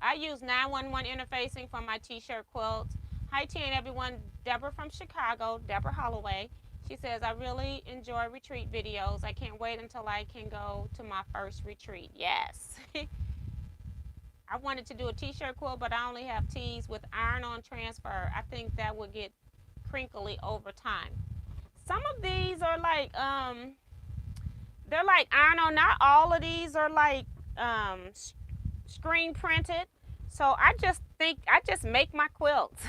Speaker 1: I use 911 interfacing for my t-shirt quilts. Hi, T and everyone. Deborah from Chicago, Deborah Holloway. She says, I really enjoy retreat videos. I can't wait until I can go to my first retreat. Yes. I wanted to do a t-shirt quilt, but I only have tees with iron-on transfer. I think that would get crinkly over time. Some of these are like, they're like iron-on. Not all of these are like screen printed. So I just make my quilts.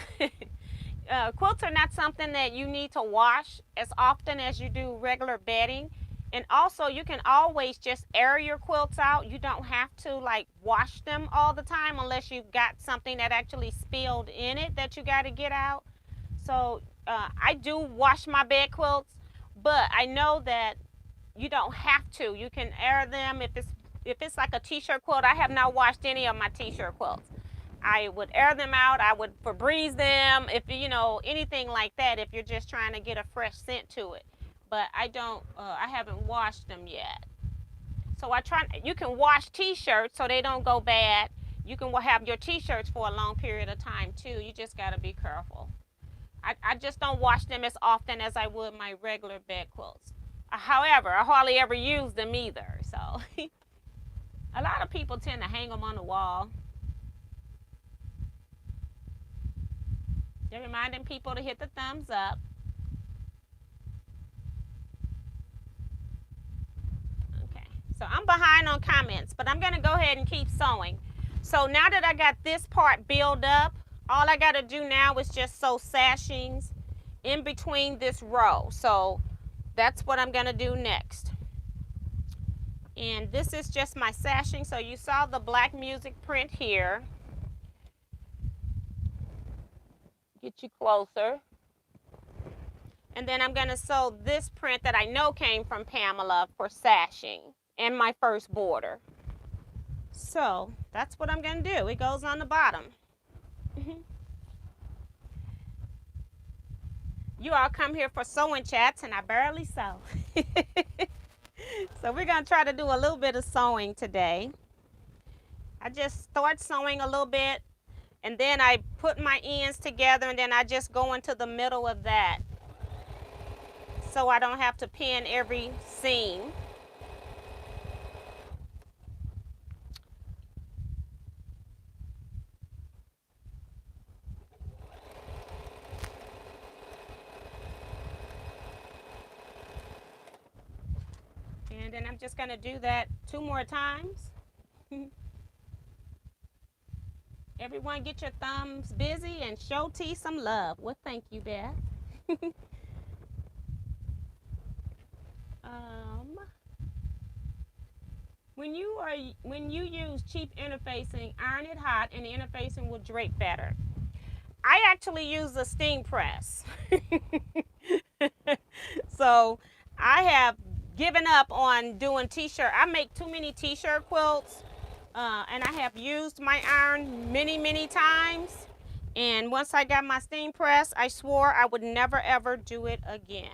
Speaker 1: Quilts are not something that you need to wash as often as you do regular bedding. And also you can always just air your quilts out. You don't have to like wash them all the time unless you've got something that actually spilled in it that you got to get out. So I do wash my bed quilts, but I know that you don't have to. You can air them. If it's like a t-shirt quilt, I have not washed any of my t-shirt quilts. I would air them out. I would Febreze them, if you know, anything like that, if you're just trying to get a fresh scent to it. But I haven't washed them yet. So you can wash t-shirts so they don't go bad. You can have your t-shirts for a long period of time too. You just got to be careful. I just don't wash them as often as I would my regular bed quilts. However, I hardly ever use them either. So a lot of people tend to hang them on the wall. They're reminding people to hit the thumbs up. Okay, so I'm behind on comments, but I'm going to go ahead and keep sewing. So now that I got this part built up, all I got to do now is just sew sashings in between this row. So that's what I'm going to do next. And this is just my sashing. So you saw the black music print here. Get you closer. And then I'm going to sew this print that I know came from Pamela for sashing and my first border. So that's what I'm going to do. It goes on the bottom. You all come here for sewing chats and I barely sew. So we're going to try to do a little bit of sewing today. I just start sewing a little bit, and then I put my ends together, and then I just go into the middle of that so I don't have to pin every seam. then I'm just going to do that 2 more times. Everyone get your thumbs busy and show T some love. Well, thank you, Beth. When you use cheap interfacing, iron it hot and the interfacing will drape better. I actually use a steam press. So I have given up on doing t-shirt. I make too many t-shirt quilts, and I have used my iron many times. And once I got my steam press, I swore I would never ever do it again.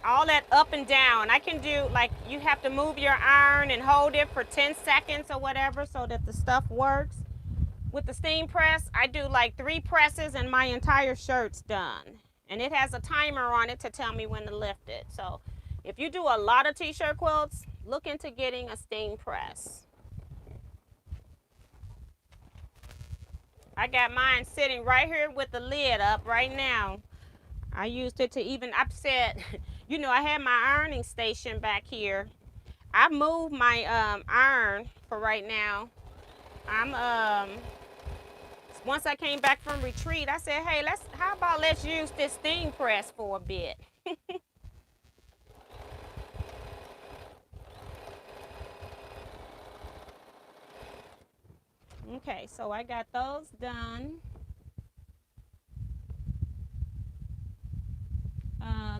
Speaker 1: All that up and down, I can do, like, you have to move your iron and hold it for 10 seconds or whatever so that the stuff works. With the steam press, I do like 3 presses and my entire shirt's done. And it has a timer on it to tell me when to lift it. So if you do a lot of t-shirt quilts, look into getting a steam press. I got mine sitting right here with the lid up right now. I used it to even, I've said, you know, I had my ironing station back here. I moved my iron for right now. Once I came back from retreat, I said, hey, how about let's use this steam press for a bit. Okay, so I got those done.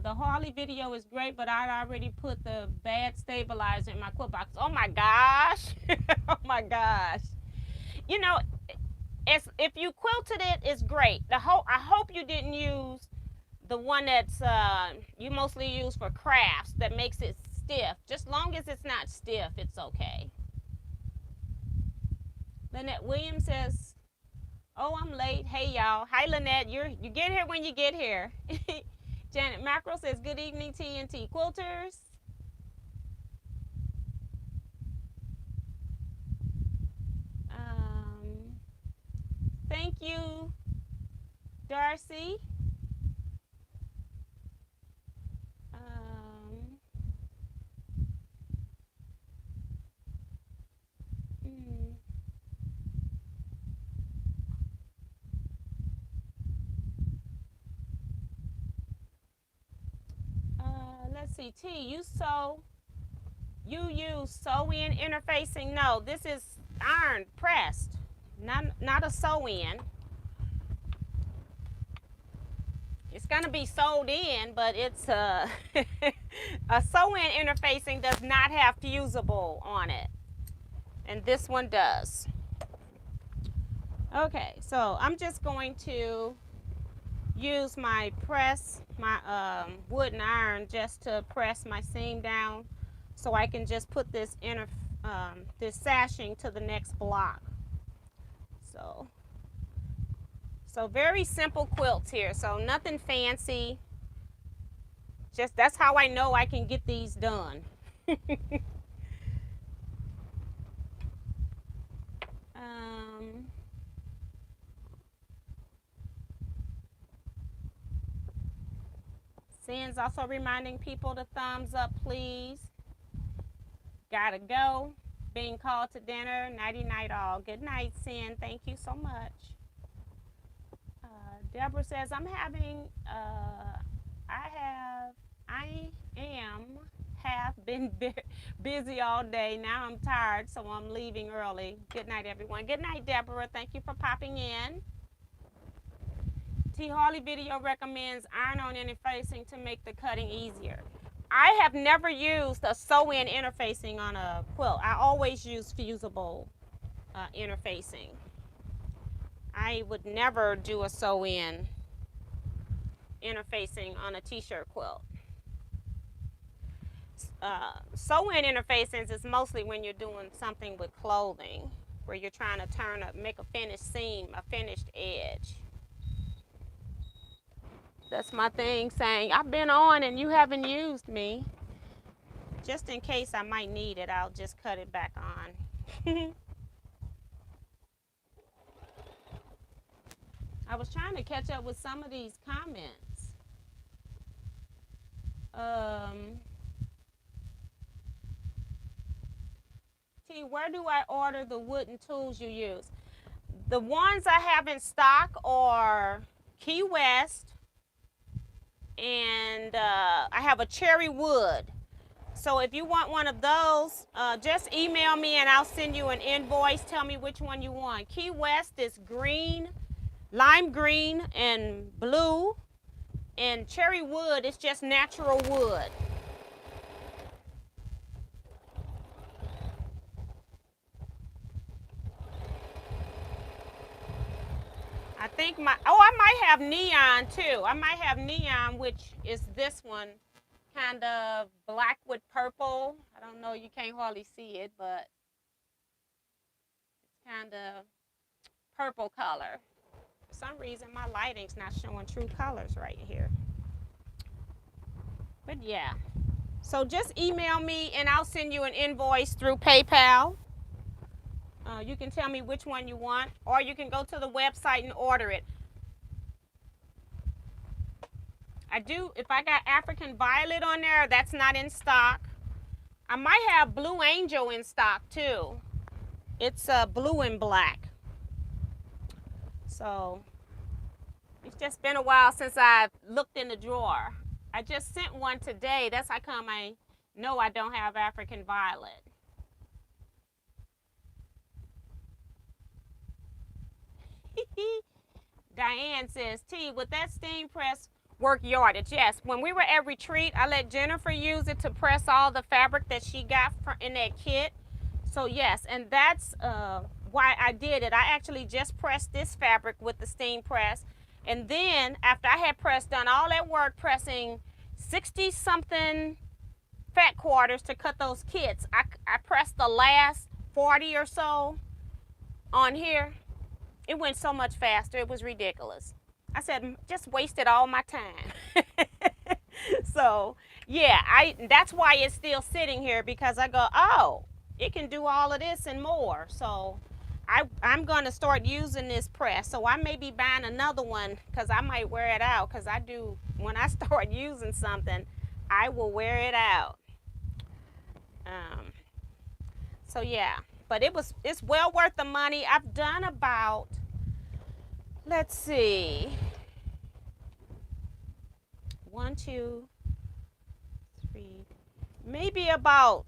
Speaker 1: The Harley video is great, but I already put the bad stabilizer in my quilt box. Oh my gosh. Oh my gosh. You know, if you quilted it, it's great. I hope you didn't use the one that's you mostly use for crafts that makes it stiff. Just long as it's not stiff, it's okay. Lynette Williams says, oh, I'm late. Hey, y'all. Hi, Lynette. You get here when you get here. Janet Mackerel says, good evening, T&T Quilters. Thank you, Darcy. Let's see, T, you use sew-in interfacing? No, this is iron pressed, not a sew-in. It's gonna be sewed in, but it's a sew-in interfacing does not have fusible on it, and this one does. Okay, so I'm just going to use my press, my wood and iron, just to press my seam down, so I can just put this this sashing to the next block. So very simple quilts here, so nothing fancy. Just that's how I know I can get these done. Sin's also reminding people to thumbs up, please. Gotta go. Being called to dinner. Nighty night all. Good night, Sin. Thank you so much. Deborah says, have been busy all day. Now I'm tired, so I'm leaving early. Good night, everyone. Good night, Deborah. Thank you for popping in. T. Harley video recommends iron-on interfacing to make the cutting easier. I have never used a sew-in interfacing on a quilt. I always use fusible interfacing. I would never do a sew-in interfacing on a t-shirt quilt. Sew-in interfacings is mostly when you're doing something with clothing, where you're trying to make a finished seam, a finished edge. That's my thing, saying I've been on and you haven't used me. Just in case I might need it, I'll just cut it back on. I was trying to catch up with some of these comments. T, where do I order the wooden tools you use? The ones I have in stock are Key West, and I have a cherry wood. So if you want one of those, just email me and I'll send you an invoice. Tell me which one you want. Key West is green, lime green, and blue. And cherry wood is just natural wood. I think I might have neon too. I might have neon, which is this one, kind of black with purple. I don't know, you can't hardly see it, but it's kind of purple color. For some reason, my lighting's not showing true colors right here. But yeah, so just email me and I'll send you an invoice through PayPal. You can tell me which one you want, or you can go to the website and order it. I do, if I got African Violet on there, that's not in stock. I might have Blue Angel in stock too. It's blue and black. So it's just been a while since I've looked in the drawer. I just sent one today. That's how come I know I don't have African Violet. Diane says, T, with that steam press work yardage? Yes, when we were at retreat, I let Jennifer use it to press all the fabric that she got in that kit. So yes, and that's why I did it. I actually just pressed this fabric with the steam press. And then after I had done all that work pressing 60 something fat quarters to cut those kits, I pressed the last 40 or so on here. It went so much faster. It was ridiculous. I said, just wasted all my time. So yeah, that's why it's still sitting here, because I go, oh, it can do all of this and more. So I'm going to start using this press. So I may be buying another one, because I might wear it out, because I do, when I start using something, I will wear it out. So yeah, but it's well worth the money. I've done about, let's see, 1, 2, 3, maybe about,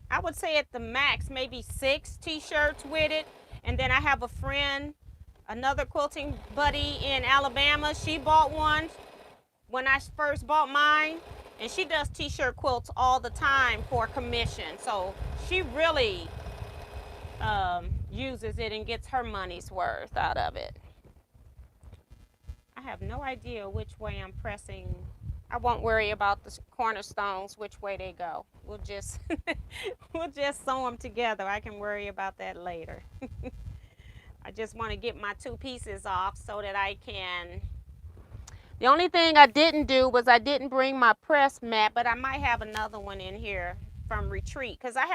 Speaker 1: I would say at the max, maybe 6 t-shirts with it. And then I have a friend, another quilting buddy in Alabama. She bought one when I first bought mine, and she does t-shirt quilts all the time for commission. So she really uses it and gets her money's worth out of it. I have no idea which way I'm pressing. I won't worry about the cornerstones, which way they go. We'll just we'll just sew them together. I can worry about that later. I just want to get my 2 pieces off so that I can. The only thing I didn't do was I didn't bring my press mat, but I might have another one in here from retreat, because I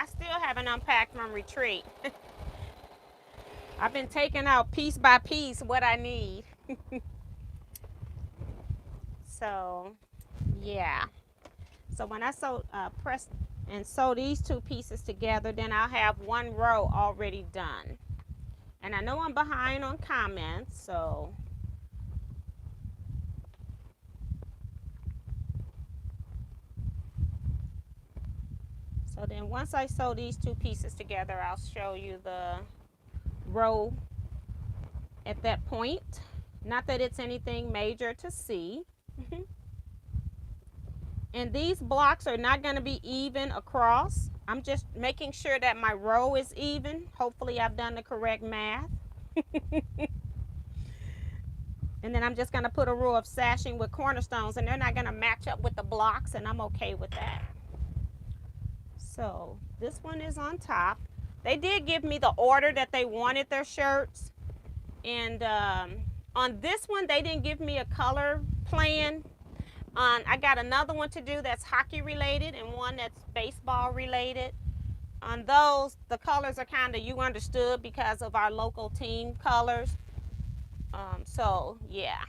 Speaker 1: still haven't unpacked from retreat. I've been taking out piece by piece what I need. So yeah, so when I press and sew these 2 pieces together, then I'll have 1 row already done. And I know I'm behind on comments, so then once I sew these 2 pieces together, I'll show you the row at that point. Not that it's anything major to see. And these blocks are not going to be even across. I'm just making sure that my row is even. Hopefully I've done the correct math. And then I'm just going to put a row of sashing with cornerstones, and they're not going to match up with the blocks, and I'm okay with that. So this one is on top. They did give me the order that they wanted their shirts. And on this one, they didn't give me a color plan. I got another one to do that's hockey related and one that's baseball related. On those, the colors are kind of, you understood, because of our local team colors. So yeah.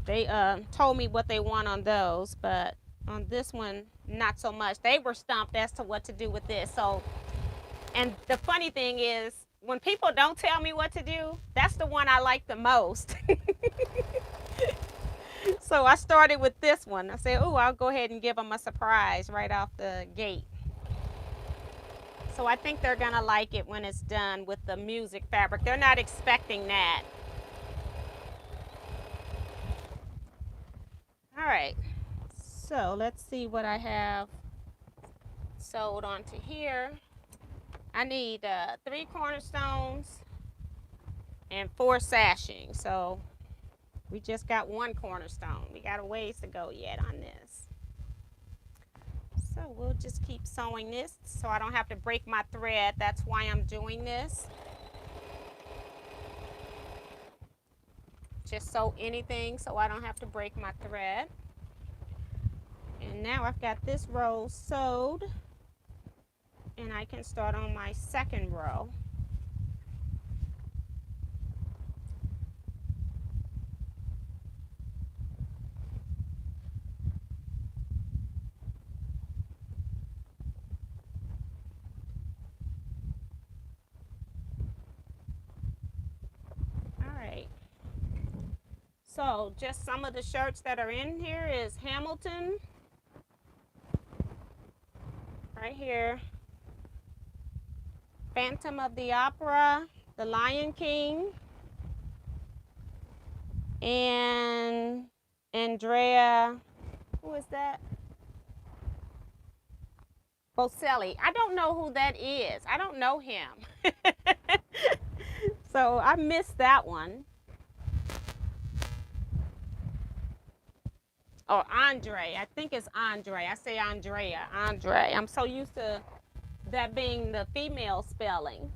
Speaker 1: They told me what they want on those, but on this one, not so much. They were stumped as to what to do with this. So, and the funny thing is, when people don't tell me what to do, that's the one I like the most. So I started with this one. I said, oh, I'll go ahead and give them a surprise right off the gate. So I think they're gonna like it when it's done with the music fabric. They're not expecting that. All right, so let's see what I have sewed onto here. I need 3 cornerstones and 4 sashing. So we just got 1 cornerstone. We got a ways to go yet on this. So we'll just keep sewing this so I don't have to break my thread. That's why I'm doing this. Just sew anything so I don't have to break my thread. And now I've got this row sewed, and I can start on my second row. So just some of the shirts that are in here is Hamilton, right here, Phantom of the Opera, The Lion King, and Andrea, who is that? Bocelli. I don't know who that is. I don't know him. So I missed that one. Or Andre. I think it's Andre. I say Andrea. Andre. I'm so used to that being the female spelling.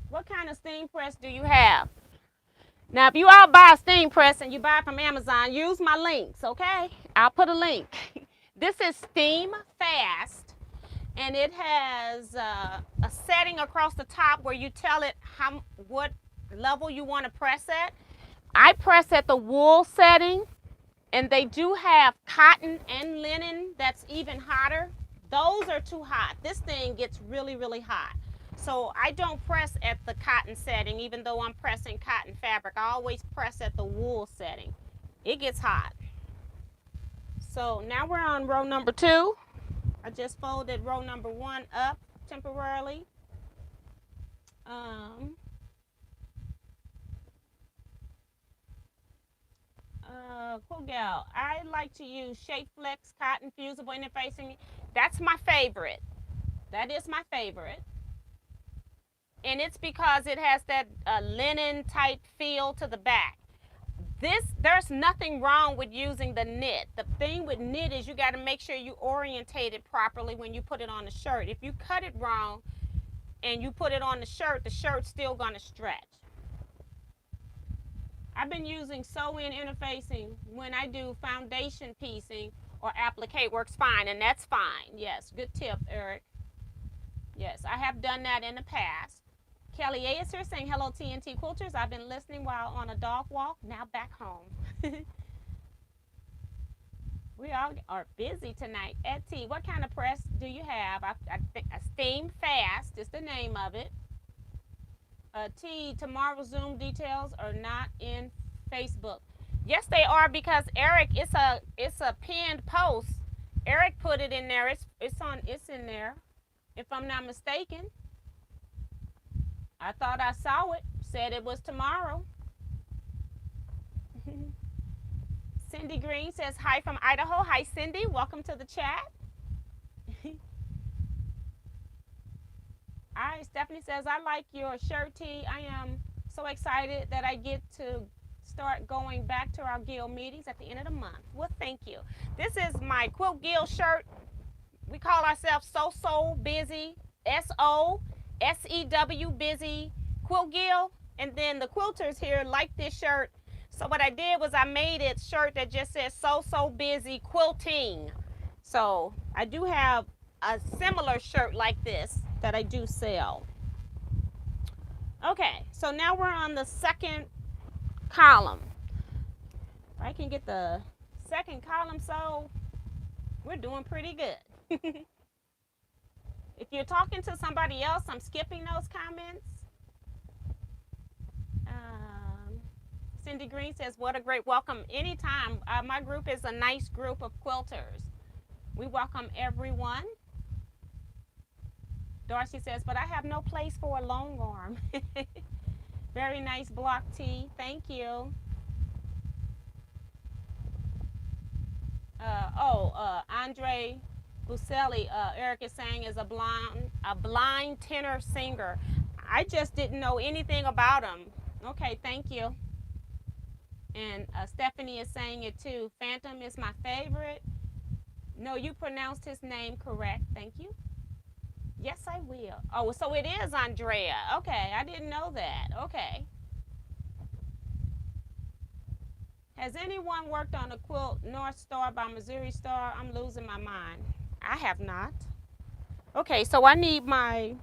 Speaker 1: What kind of steam press do you have? Now, if you all buy a steam press and you buy it from Amazon, use my links, okay? I'll put a link. This is Steam Fast, and it has a setting across the top where you tell it what level you want to press at. I press at the wool setting, and they do have cotton and linen that's even hotter. Those are too hot. This thing gets really, really hot. So I don't press at the cotton setting, even though I'm pressing cotton fabric. I always press at the wool setting. It gets hot. So now we're on row number 2. I just folded row number 1 up temporarily. Cool gal. I like to use Shape Flex Cotton Fusible Interfacing. That's my favorite. That is my favorite. And it's because it has that linen type feel to the back. There's nothing wrong with using the knit. The thing with knit is you got to make sure you orientate it properly when you put it on the shirt. If you cut it wrong and you put it on the shirt's still going to stretch. I've been using sew-in interfacing when I do foundation piecing or applique works fine, and that's fine. Yes, good tip, Eric. Yes, I have done that in the past. Kelly A is here saying, hello, TNT Quilters. I've been listening while on a dog walk, now back home. We all are busy tonight. Ed T, what kind of press do you have? I think Steam Fast is the name of it. T, tomorrow's Zoom details are not in Facebook. Yes, they are, because Eric, it's a pinned post. Eric put it in there. It's in there, if I'm not mistaken. I thought I saw it. Said it was tomorrow. Cindy Green says hi from Idaho. Hi, Cindy. Welcome to the chat. All right, Stephanie says, I like your shirt, T. I am so excited that I get to start going back to our guild meetings at the end of the month. Well, thank you. This is my Quilt Guild shirt. We call ourselves So Busy, SOSEW Busy Quilt Guild. And then the quilters here like this shirt. So what I did was I made it shirt that just says So Busy Quilting. So I do have a similar shirt like this that I do sell. Okay, so now we're on the second column. If I can get the second column, so we're doing pretty good. If you're talking to somebody else, I'm skipping those comments. Cindy Green says, what a great welcome. Anytime. My group is a nice group of quilters. We welcome everyone. Darcy says, but I have no place for a long arm. Very nice block tee. Thank you. Andre Buselli, Eric is saying, is a blind tenor singer. I just didn't know anything about him. Okay, thank you. And Stephanie is saying it too. Phantom is my favorite. No, you pronounced his name correct. Thank you. Yes, I will. Oh, so it is Andrea. Okay, I didn't know that. Okay. Has anyone worked on a quilt North Star by Missouri Star? I'm losing my mind. I have not. Okay, so I need my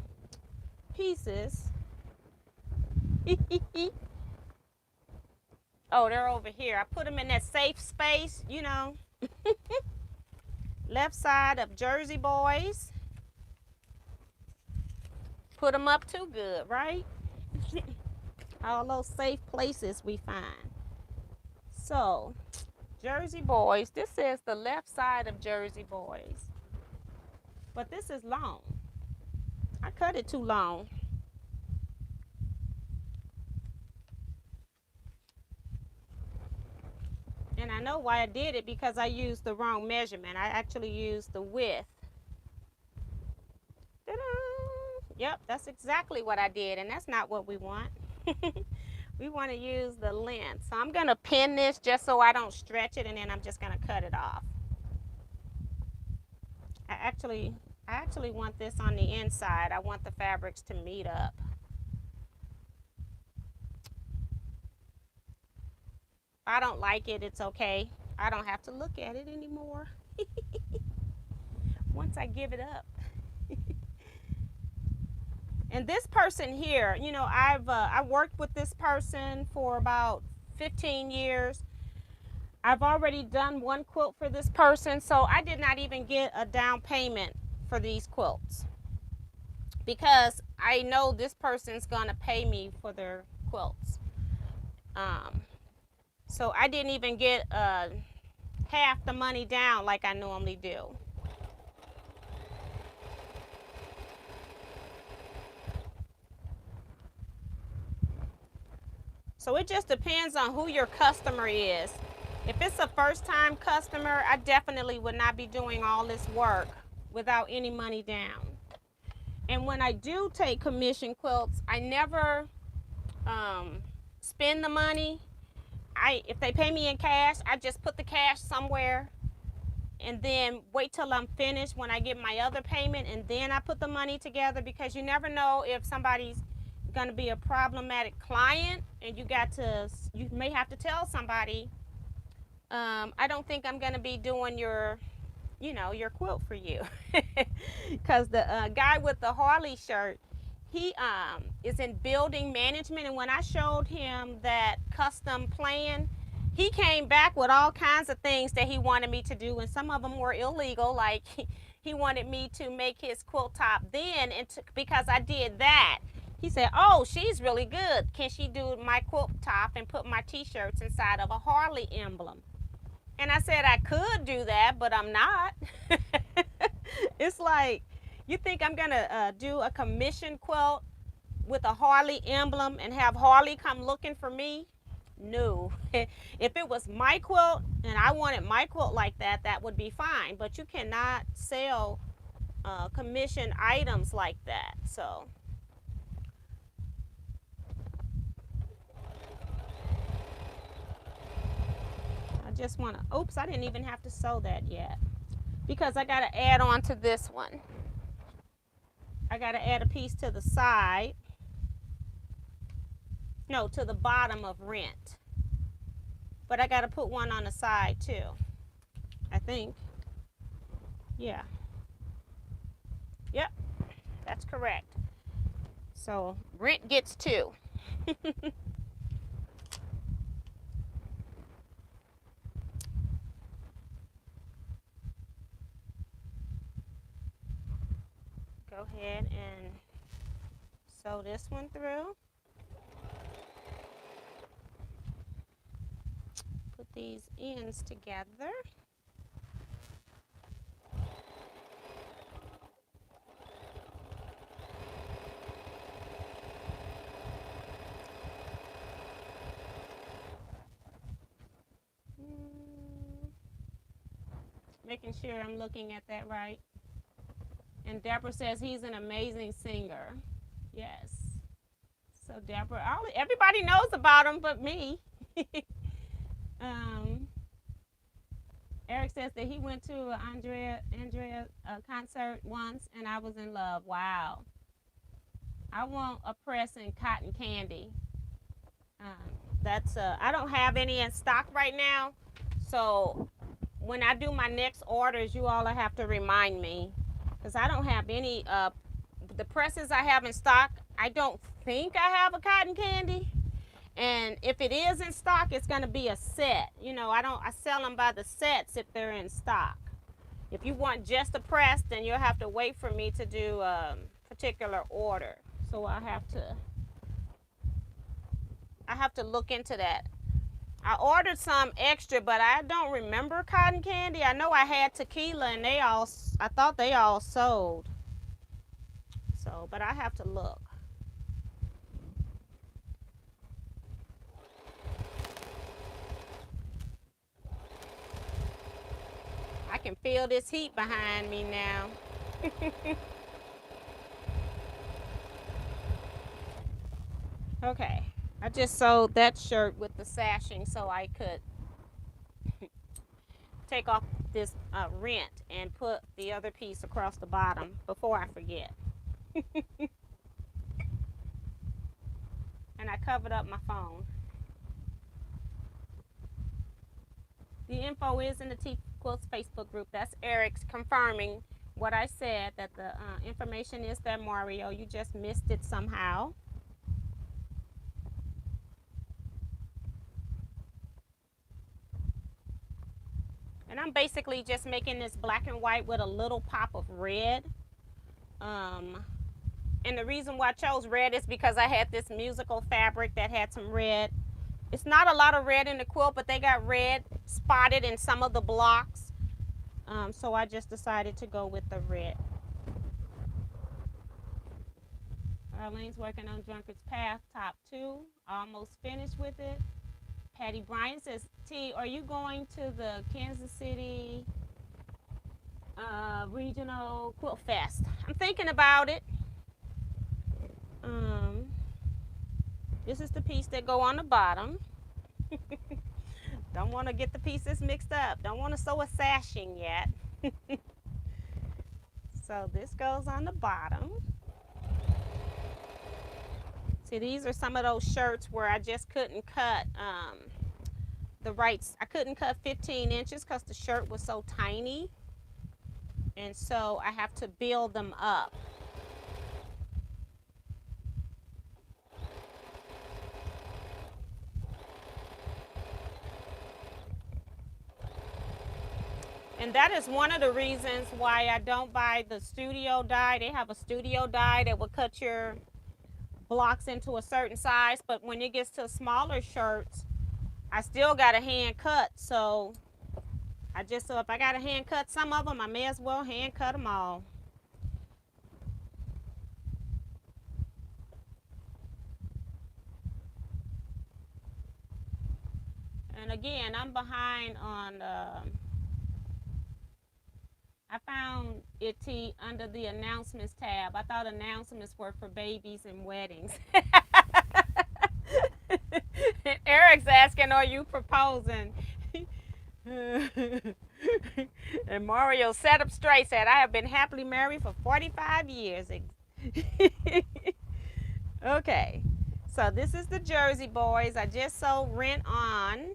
Speaker 1: pieces. Oh, they're over here. I put them in that safe space, you know. Left side of Jersey Boys. Put them up too good, right? All those safe places we find. So, Jersey Boys. This is the left side of Jersey Boys. But this is long. I cut it too long. And I know why I did it, because I used the wrong measurement. I actually used the width. Ta-da! Yep, that's exactly what I did, and that's not what we want. We want to use the length. So I'm going to pin this just so I don't stretch it, and then I'm just going to cut it off. I actually want this on the inside. I want the fabrics to meet up. If I don't like it, it's okay. I don't have to look at it anymore. Once I give it up. And this person here, you know, I worked with this person for about 15 years. I've already done one quilt for this person, so I did not even get a down payment for these quilts, because I know this person's gonna pay me for their quilts. So I didn't even get half the money down like I normally do. So it just depends on who your customer is. If it's a first-time customer, I definitely would not be doing all this work without any money down. And when I do take commission quilts, I never spend the money. If they pay me in cash, I just put the cash somewhere and then wait till I'm finished when I get my other payment, and then I put the money together, because you never know if somebody's going to be a problematic client, and you may have to tell somebody, I don't think I'm going to be doing your quilt for you. Because the guy with the Harley shirt, he is in building management, and when I showed him that custom plan, he came back with all kinds of things that he wanted me to do, and some of them were illegal. Like he wanted me to make his quilt top then, and because I did that, he said, oh, she's really good. Can she do my quilt top and put my t-shirts inside of a Harley emblem? And I said I could do that, but I'm not. It's like, you think I'm gonna do a commission quilt with a Harley emblem and have Harley come looking for me? No. If it was my quilt and I wanted my quilt like that, that would be fine. But you cannot sell commission items like that. So I just want to, oops, I didn't even have to sew that yet, because I got to add on to this one. I got to add a piece to the side. No, to the bottom of rent. But I got to put one on the side too, I think. Yeah. Yep, that's correct. So rent gets 2. Go ahead and sew this one through. Put these ends together. Making sure I'm looking at that right. And Deborah says he's an amazing singer. Yes. So Deborah, everybody knows about him but me. Eric says that he went to Andrea concert once and I was in love. Wow. I want a press and cotton candy. I don't have any in stock right now. So when I do my next orders, you all have to remind me, because I don't have any. The presses I have in stock, I don't think I have a cotton candy. And if it is in stock, it's going to be a set. You know, I sell them by the sets if they're in stock. If you want just a press, then you'll have to wait for me to do a particular order. So I have to look into that. I ordered some extra, but I don't remember cotton candy. I know I had tequila and I thought they all sold. So, but I have to look. I can feel this heat behind me now. Okay, I just sewed that shirt with the sashing so I could take off this rent and put the other piece across the bottom before I forget. And I covered up my phone. The info is in the Teaquilts Facebook group. That's Eric's confirming what I said, that the information is there, Mario. You just missed it somehow. And I'm basically just making this black and white with a little pop of red. And the reason why I chose red is because I had this musical fabric that had some red. It's not a lot of red in the quilt, but they got red spotted in some of the blocks. So I just decided to go with the red. Arlene's working on Drunkard's Path, top 2. Almost finished with it. Patty Bryan says, T, are you going to the Kansas City Regional Quilt Fest? I'm thinking about it. This is the piece that go on the bottom. Don't want to get the pieces mixed up. Don't want to sew a sashing yet. So this goes on the bottom. See, these are some of those shirts where I just couldn't cut I couldn't cut 15 inches because the shirt was so tiny. And so I have to build them up. And that is one of the reasons why I don't buy the studio die. They have a studio die that will cut your blocks into a certain size, but when it gets to smaller shirts, I still got a hand cut. So if I got to hand cut some of them, I may as well hand cut them all. And again, I'm behind on I found it under the announcements tab. I thought announcements were for babies and weddings. Eric's asking, are you proposing? And Mario sat up straight, said, I have been happily married for 45 years. Okay, so this is the Jersey Boys. I just sewed rent on.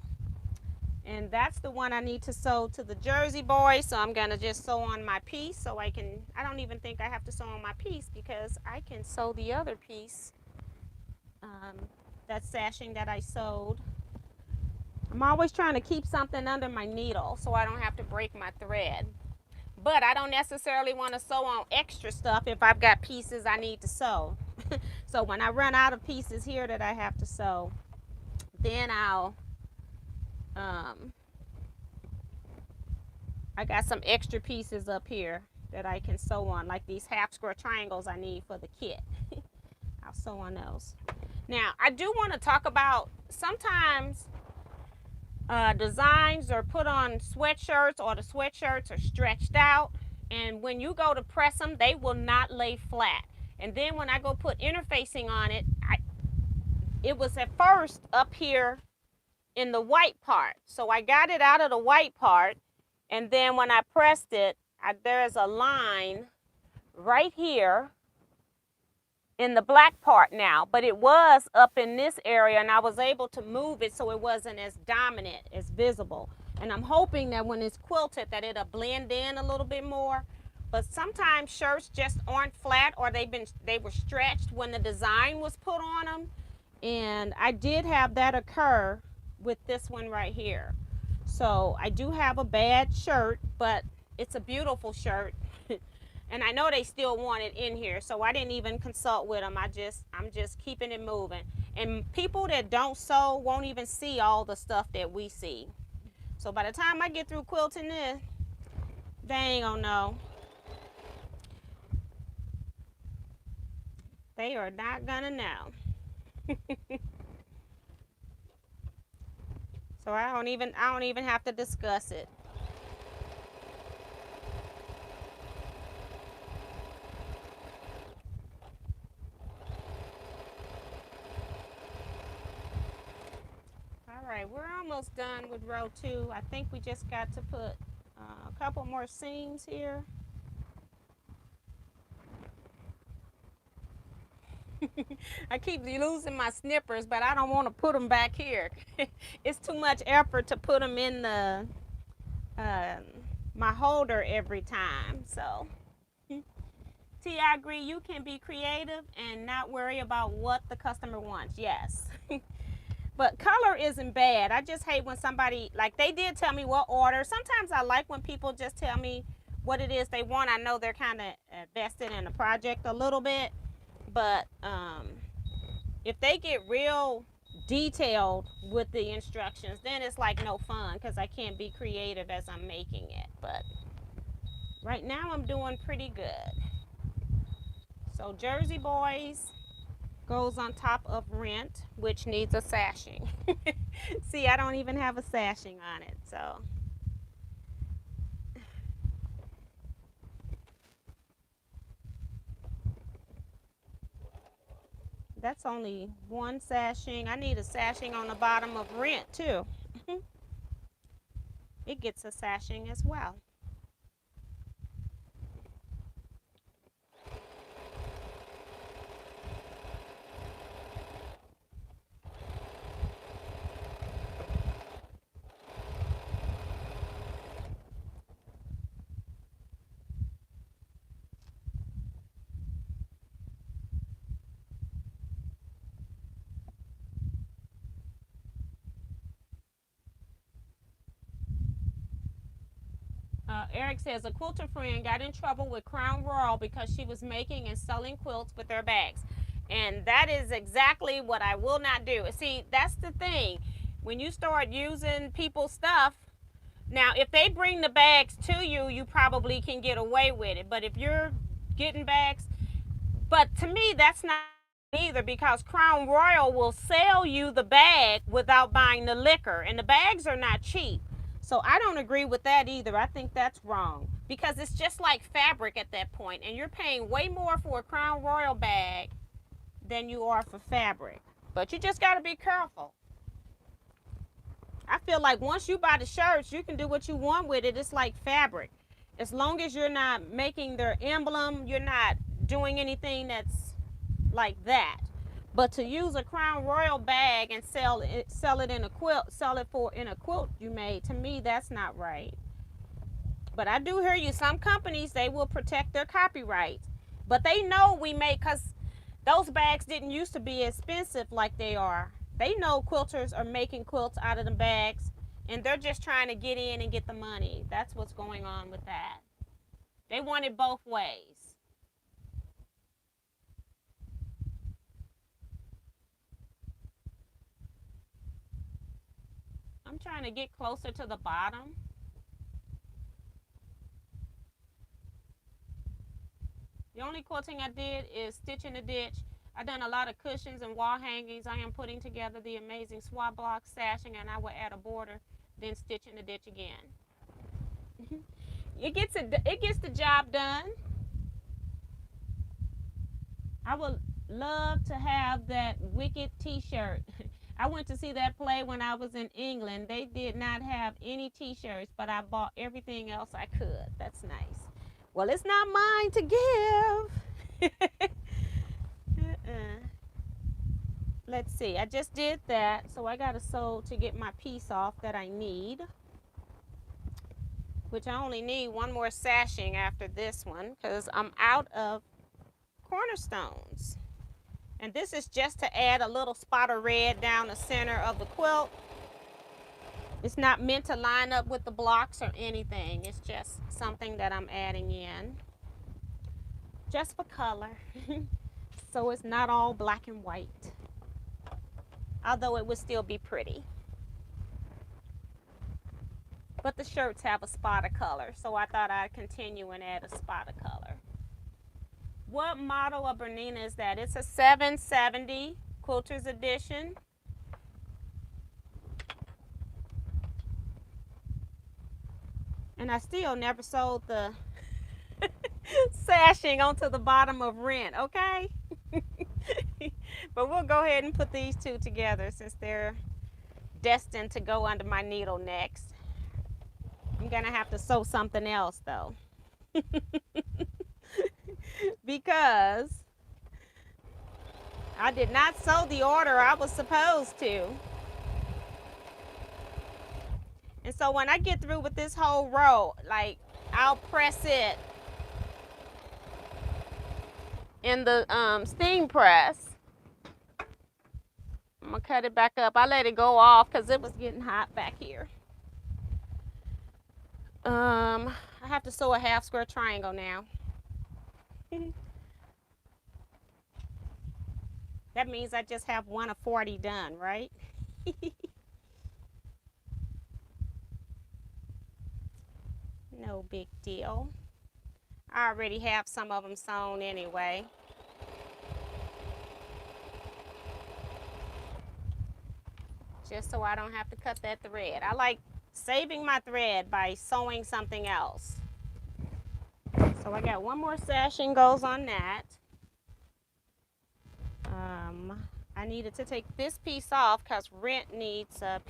Speaker 1: And that's the one I need to sew to the Jersey boy. So I'm gonna just sew on my piece so I don't even think I have to sew on my piece because I can sew the other piece, that sashing that I sewed. I'm always trying to keep something under my needle so I don't have to break my thread. But I don't necessarily want to sew on extra stuff if I've got pieces I need to sew. So when I run out of pieces here that I have to sew, then I got some extra pieces up here that I can sew on, like these half square triangles I need for the kit. I'll sew on those. Now, I do want to talk about sometimes designs are put on sweatshirts, or the sweatshirts are stretched out, and when you go to press them, they will not lay flat. And then when I go put interfacing on it, it was at first up here in the white part. So I got it out of the white part, and then when I pressed it, there's a line right here in the black part now, but it was up in this area, and I was able to move it so it wasn't as dominant, as visible. And I'm hoping that when it's quilted that it'll blend in a little bit more. But sometimes shirts just aren't flat, or they were stretched when the design was put on them. And I did have that occur with this one right here. So I do have a bad shirt, but it's a beautiful shirt. And I know they still want it in here, so I didn't even consult with them. I'm just keeping it moving. And people that don't sew won't even see all the stuff that we see. So by the time I get through quilting this, they ain't gonna know. They are not gonna know. So I don't even have to discuss it. All right, we're almost done with row 2. I think we just got to put a couple more seams here. I keep losing my snippers, but I don't want to put them back here. It's too much effort to put them in the my holder every time. So, T, I agree. You can be creative and not worry about what the customer wants. Yes. But color isn't bad. I just hate when somebody, like, they did tell me what order. Sometimes I like when people just tell me what it is they want. I know they're kind of vested in the project a little bit. But if they get real detailed with the instructions, then it's like no fun because I can't be creative as I'm making it. But right now I'm doing pretty good. So Jersey Boys goes on top of Rent, which needs a sashing. See, I don't even have a sashing on it, so. That's only one sashing. I need a sashing on the bottom of Rent too. It gets a sashing as well. Eric says a quilter friend got in trouble with Crown Royal because she was making and selling quilts with their bags. And that is exactly what I will not do. See, that's the thing. When you start using people's stuff, now if they bring the bags to you, you probably can get away with it. But if you're getting bags, but to me, that's not either, because Crown Royal will sell you the bag without buying the liquor. And the bags are not cheap. So I don't agree with that either. I think that's wrong because it's just like fabric at that point, and you're paying way more for a Crown Royal bag than you are for fabric. But you just got to be careful. I feel like once you buy the shirts, you can do what you want with it. It's like fabric. As long as you're not making their emblem, you're not doing anything that's like that. But to use a Crown Royal bag and sell it in a quilt, in a quilt you made, to me that's not right. But I do hear you. Some companies, they will protect their copyrights, but they know we make, because those bags didn't used to be expensive like they are. They know quilters are making quilts out of the bags, and they're just trying to get in and get the money. That's what's going on with that. They want it both ways. I'm trying to get closer to the bottom. The only quilting I did is stitch in the ditch. I've done a lot of cushions and wall hangings. I am putting together the amazing swab block sashing, and I will add a border, then stitch in the ditch again. It gets the job done. I would love to have that Wicked t-shirt. I went to see that play when I was in England. They did not have any t-shirts, but I bought everything else I could. That's nice. Well, it's not mine to give. Let's see. I just did that, so I got to sew to get my piece off that I need, which I only need one more sashing after this one because I'm out of cornerstones. And this is just to add a little spot of red down the center of the quilt. It's not meant to line up with the blocks or anything. It's just something that I'm adding in just for color. So it's not all black and white, although it would still be pretty. But the shirts have a spot of color, so I thought I'd continue and add a spot of color. What model of Bernina is that? It's a 770 Quilter's Edition. And I still never sold the sashing onto the bottom of Rent, okay? But we'll go ahead and put these two together since they're destined to go under my needle next. I'm gonna have to sew something else though. Because I did not sew the order I was supposed to. And so when I get through with this whole row, like, I'll press it in the steam press. I'm gonna cut it back up. I let it go off because it was getting hot back here. I have to sew a half square triangle now. That means I just have one of 40 done, right? No big deal. I already have some of them sewn anyway. Just so I don't have to cut that thread. I like saving my thread by sewing something else. So I got one more sashing goes on that. I needed to take this piece off because Rent needs a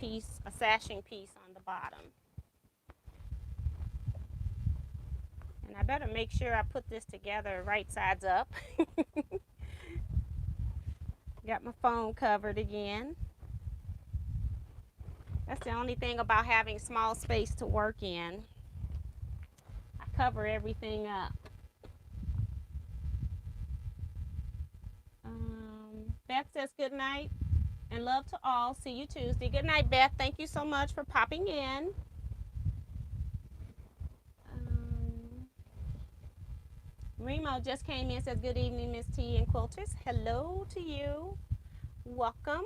Speaker 1: sashing piece on the bottom. And I better make sure I put this together right sides up. Got my phone covered again. That's the only thing about having small space to work in. I cover everything up. Beth says good night and love to all. See you Tuesday. Good night, Beth. Thank you so much for popping in. Remo just came in, says good evening, Miss T and Quilters. Hello to you. Welcome.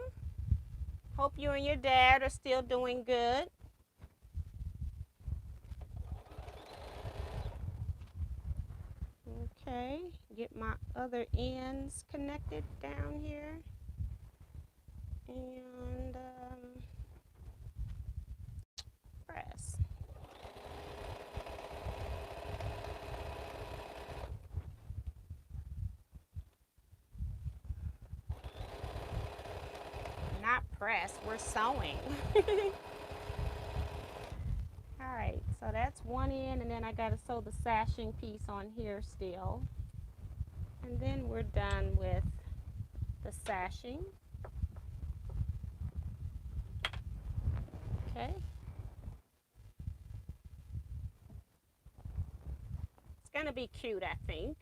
Speaker 1: Hope you and your dad are still doing good. Okay, get my other ends connected down here. And press. Not press, we're sewing. Alright, so that's one end, and then I got to sew the sashing piece on here still. And then we're done with the sashing. Okay. It's gonna be cute, I think.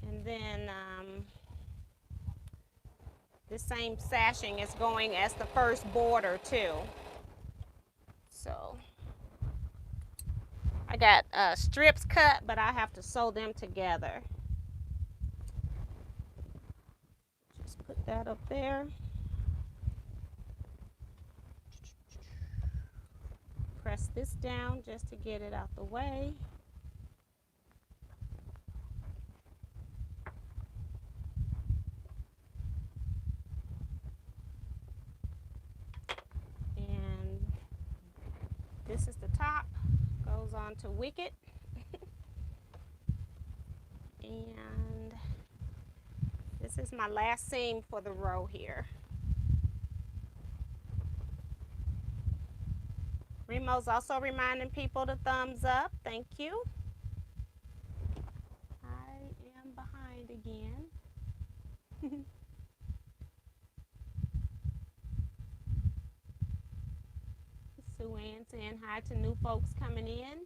Speaker 1: And then the same sashing is going as the first border too. So I got strips cut, but I have to sew them together. Just put that up there. Press this down just to get it out the way. And this is the top, goes on to Wicked. And this is my last seam for the row here. Remo's also reminding people to thumbs up. Thank you. I am behind again. Sue Ann saying hi to new folks coming in.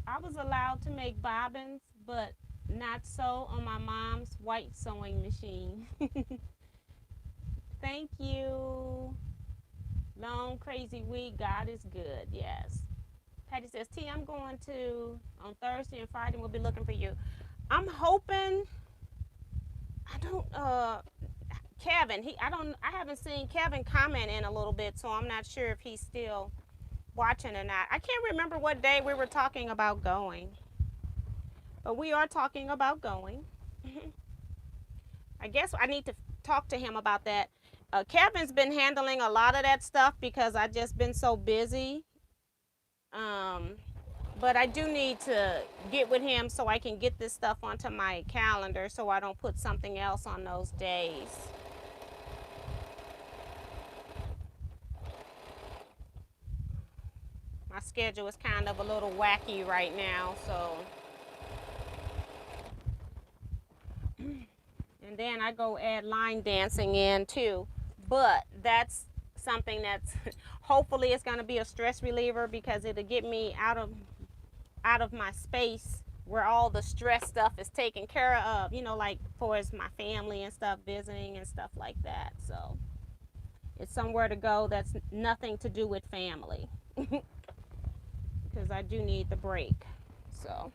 Speaker 1: I was allowed to make bobbins, but not so on my mom's white sewing machine. Thank you. Long, crazy week. God is good. Yes. Patty says, T, I'm going to, on Thursday and Friday, we'll be looking for you. I'm hoping, Kevin, I haven't seen Kevin comment in a little bit, so I'm not sure if he's still watching or not. I can't remember what day we were talking about going, but we are talking about going. I guess I need to talk to him about that. Kevin's been handling a lot of that stuff because I've just been so busy. But I do need to get with him so I can get this stuff onto my calendar so I don't put something else on those days. My schedule is kind of a little wacky right now, so. And then I go add line dancing in too. But that's something that's hopefully it's going to be a stress reliever because it'll get me out of my space where all the stress stuff is taken care of, you know, like for my family and stuff, visiting and stuff like that. So it's somewhere to go that's nothing to do with family because I do need the break. So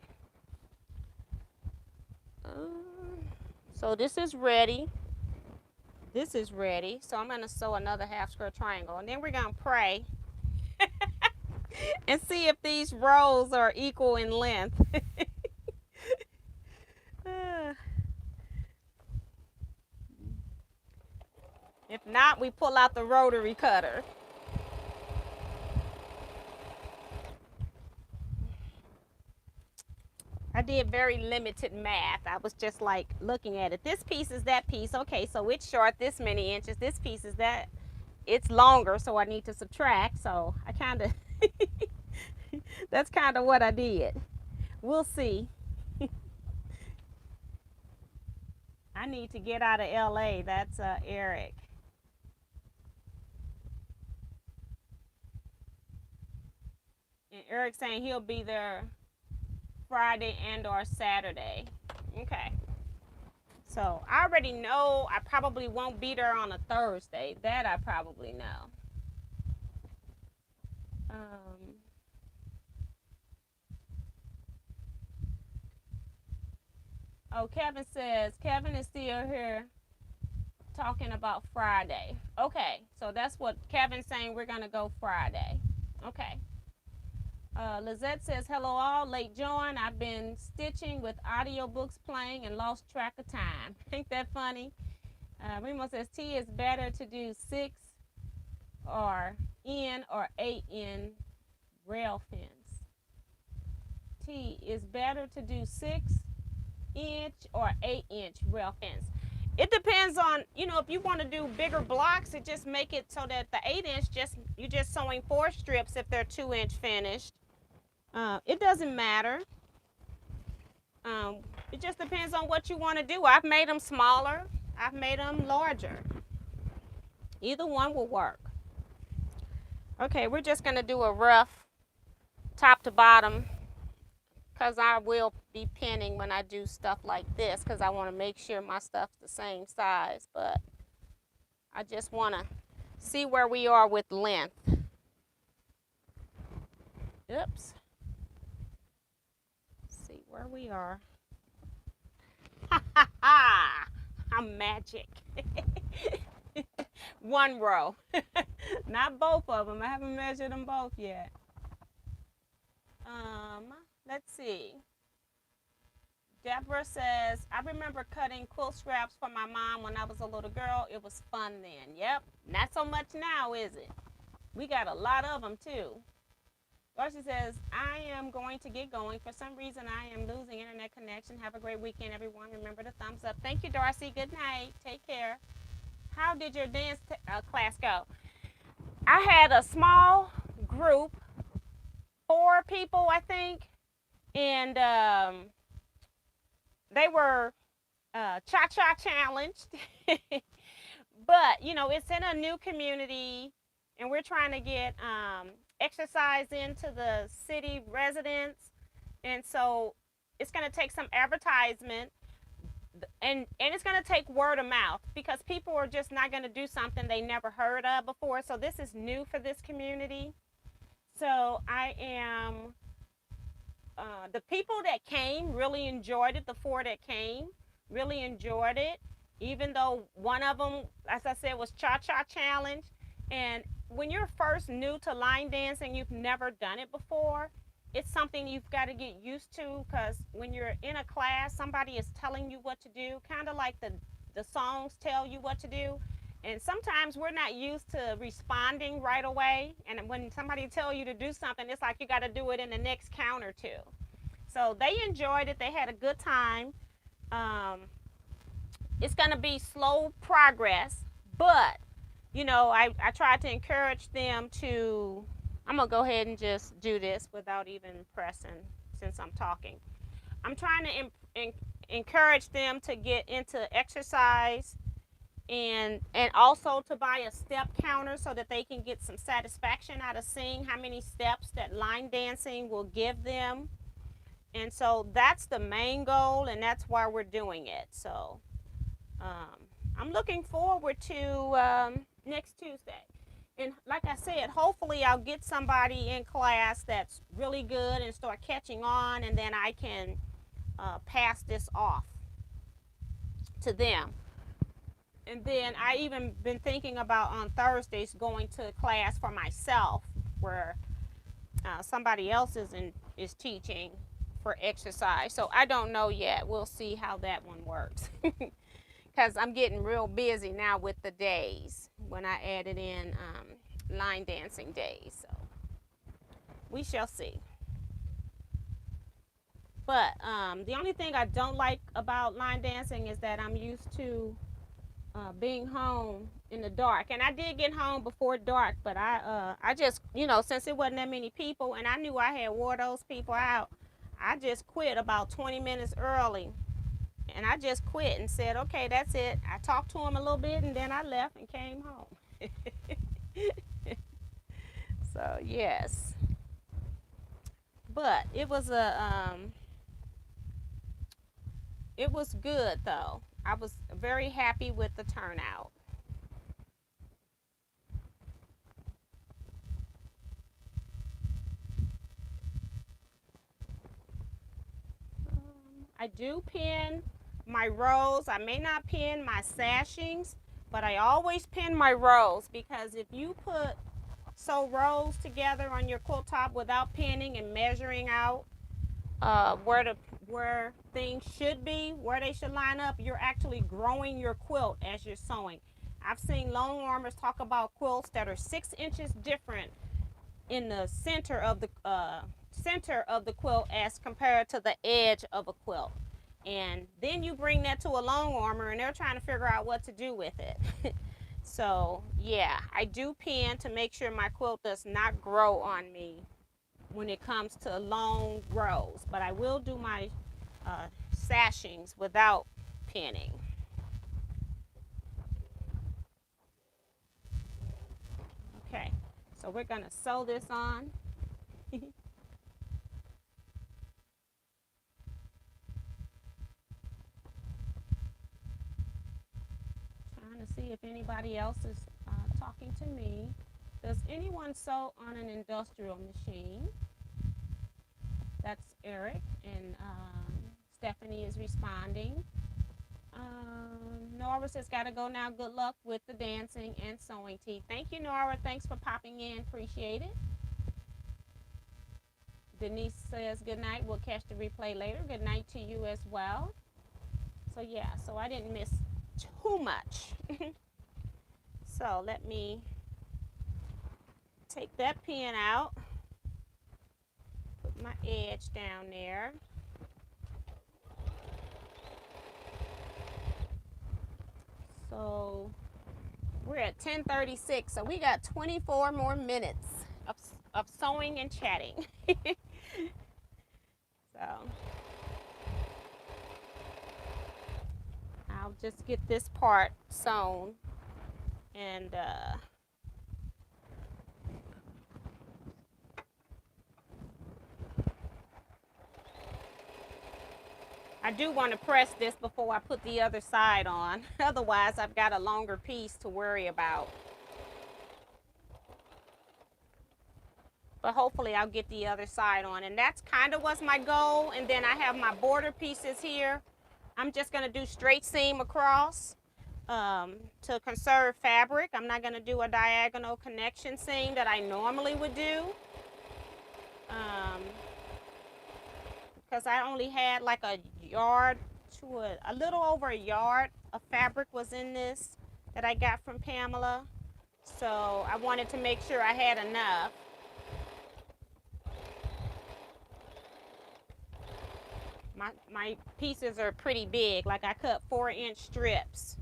Speaker 1: this is ready. This is ready, so I'm going to sew another half square triangle, and then we're going to pray and see if these rows are equal in length. If not, we pull out the rotary cutter. I did very limited math. I was just like looking at it. This piece is that piece. Okay, so it's short this many inches. This piece is that. It's longer, so I need to subtract. So I kind of, that's kind of what I did. We'll see. I need to get out of LA. That's Eric. And Eric's saying he'll be there Friday and or Saturday. Okay. So I already know I probably won't be there on a Thursday. That I probably know. Oh, Kevin says, Kevin is still here talking about Friday. Okay, so that's what Kevin's saying. We're going to go Friday. Okay. Lizette says, hello all, late join. I've been stitching with audiobooks playing and lost track of time. Ain't that funny? Remo says, T is better to do 6 or 8 in rail fence. T is better to do 6-inch or 8-inch rail fence. It depends on, you know, if you want to do bigger blocks, it just make it so that the 8-inch you're just sewing 4 strips if they're 2-inch finished. It doesn't matter. It just depends on what you want to do. I've made them smaller. I've made them larger. Either one will work. Okay, we're just going to do a rough top to bottom because I will be pinning when I do stuff like this because I want to make sure my stuff's the same size. But I just want to see where we are with length. Oops. See where we are. Ha ha ha! I'm magic. One row. Not both of them. I haven't measured them both yet. Let's see. Deborah says, I remember cutting quilt scraps for my mom when I was a little girl. It was fun then. Yep. Not so much now, is it? We got a lot of them too. Darcy says, I am going to get going. For some reason, I am losing internet connection. Have a great weekend, everyone. Remember the thumbs up. Thank you, Darcy. Good night. Take care. How did your dance class go? I had a small group, 4 people, I think, and they were cha-cha challenged. But, you know, it's in a new community, and we're trying to get exercise into the city residents, and so it's going to take some advertisement, and it's going to take word of mouth because people are just not going to do something they never heard of before. So this is new for this community. So I am the people that came really enjoyed it. The 4 that came really enjoyed it, even though one of them, as I said, was cha-cha challenge. And when you're first new to line dancing, you've never done it before, it's something you've got to get used to, because when you're in a class, somebody is telling you what to do, kind of like the songs tell you what to do. And sometimes we're not used to responding right away. And when somebody tells you to do something, it's like you got to do it in the next count or two. So they enjoyed it. They had a good time. It's going to be slow progress, but you know, I tried to encourage them to, I'm going to go ahead and just do this without even pressing since I'm talking. I'm trying to encourage them to get into exercise and also to buy a step counter so that they can get some satisfaction out of seeing how many steps that line dancing will give them. And so that's the main goal, and that's why we're doing it. So I'm looking forward to next Tuesday. And like I said, hopefully I'll get somebody in class that's really good and start catching on, and then I can pass this off to them. And then I even been thinking about on Thursdays going to class for myself where somebody else is teaching for exercise. So I don't know yet. We'll see how that one works. Because I'm getting real busy now with the days when I added in line dancing days. So we shall see. But the only thing I don't like about line dancing is that I'm used to being home in the dark. And I did get home before dark, but I just, you know, since it wasn't that many people and I knew I had wore those people out, I just quit about 20 minutes early. And I just quit and said, okay, that's it. I talked to him a little bit and then I left and came home. So, yes. But it was it was good though. I was very happy with the turnout. I do pin my rows. I may not pin my sashings, but I always pin my rows, because if you put rows together on your quilt top without pinning and measuring out where things should be, where they should line up, you're actually growing your quilt as you're sewing. I've seen long armers talk about quilts that are 6 inches different in the center of the quilt as compared to the edge of a quilt. And then you bring that to a long armor and they're trying to figure out what to do with it. So yeah, I do pin to make sure my quilt does not grow on me when it comes to long rows. But I will do my sashings without pinning. Okay, so we're gonna sew this on. Trying to see if anybody else is talking to me. Does anyone sew on an industrial machine? That's Eric, and Stephanie is responding. Nora says, gotta go now. Good luck with the dancing and sewing tea. Thank you, Nora. Thanks for popping in. Appreciate it. Denise says, good night. We'll catch the replay later. Good night to you as well. So yeah, so I didn't miss too much. So let me take that pin out. Put my edge down there. So we're at 10:36, so we got 24 more minutes of sewing and chatting. So I'll just get this part sewn, and I do want to press this before I put the other side on. Otherwise, I've got a longer piece to worry about. But hopefully I'll get the other side on. And that's kind of was my goal. And then I have my border pieces here. I'm just going to do straight seam across to conserve fabric. I'm not going to do a diagonal connection seam that I normally would do. Because I only had like a yard to a little over a yard of fabric was in this that I got from Pamela. So I wanted to make sure I had enough. My pieces are pretty big. Like I cut 4-inch strips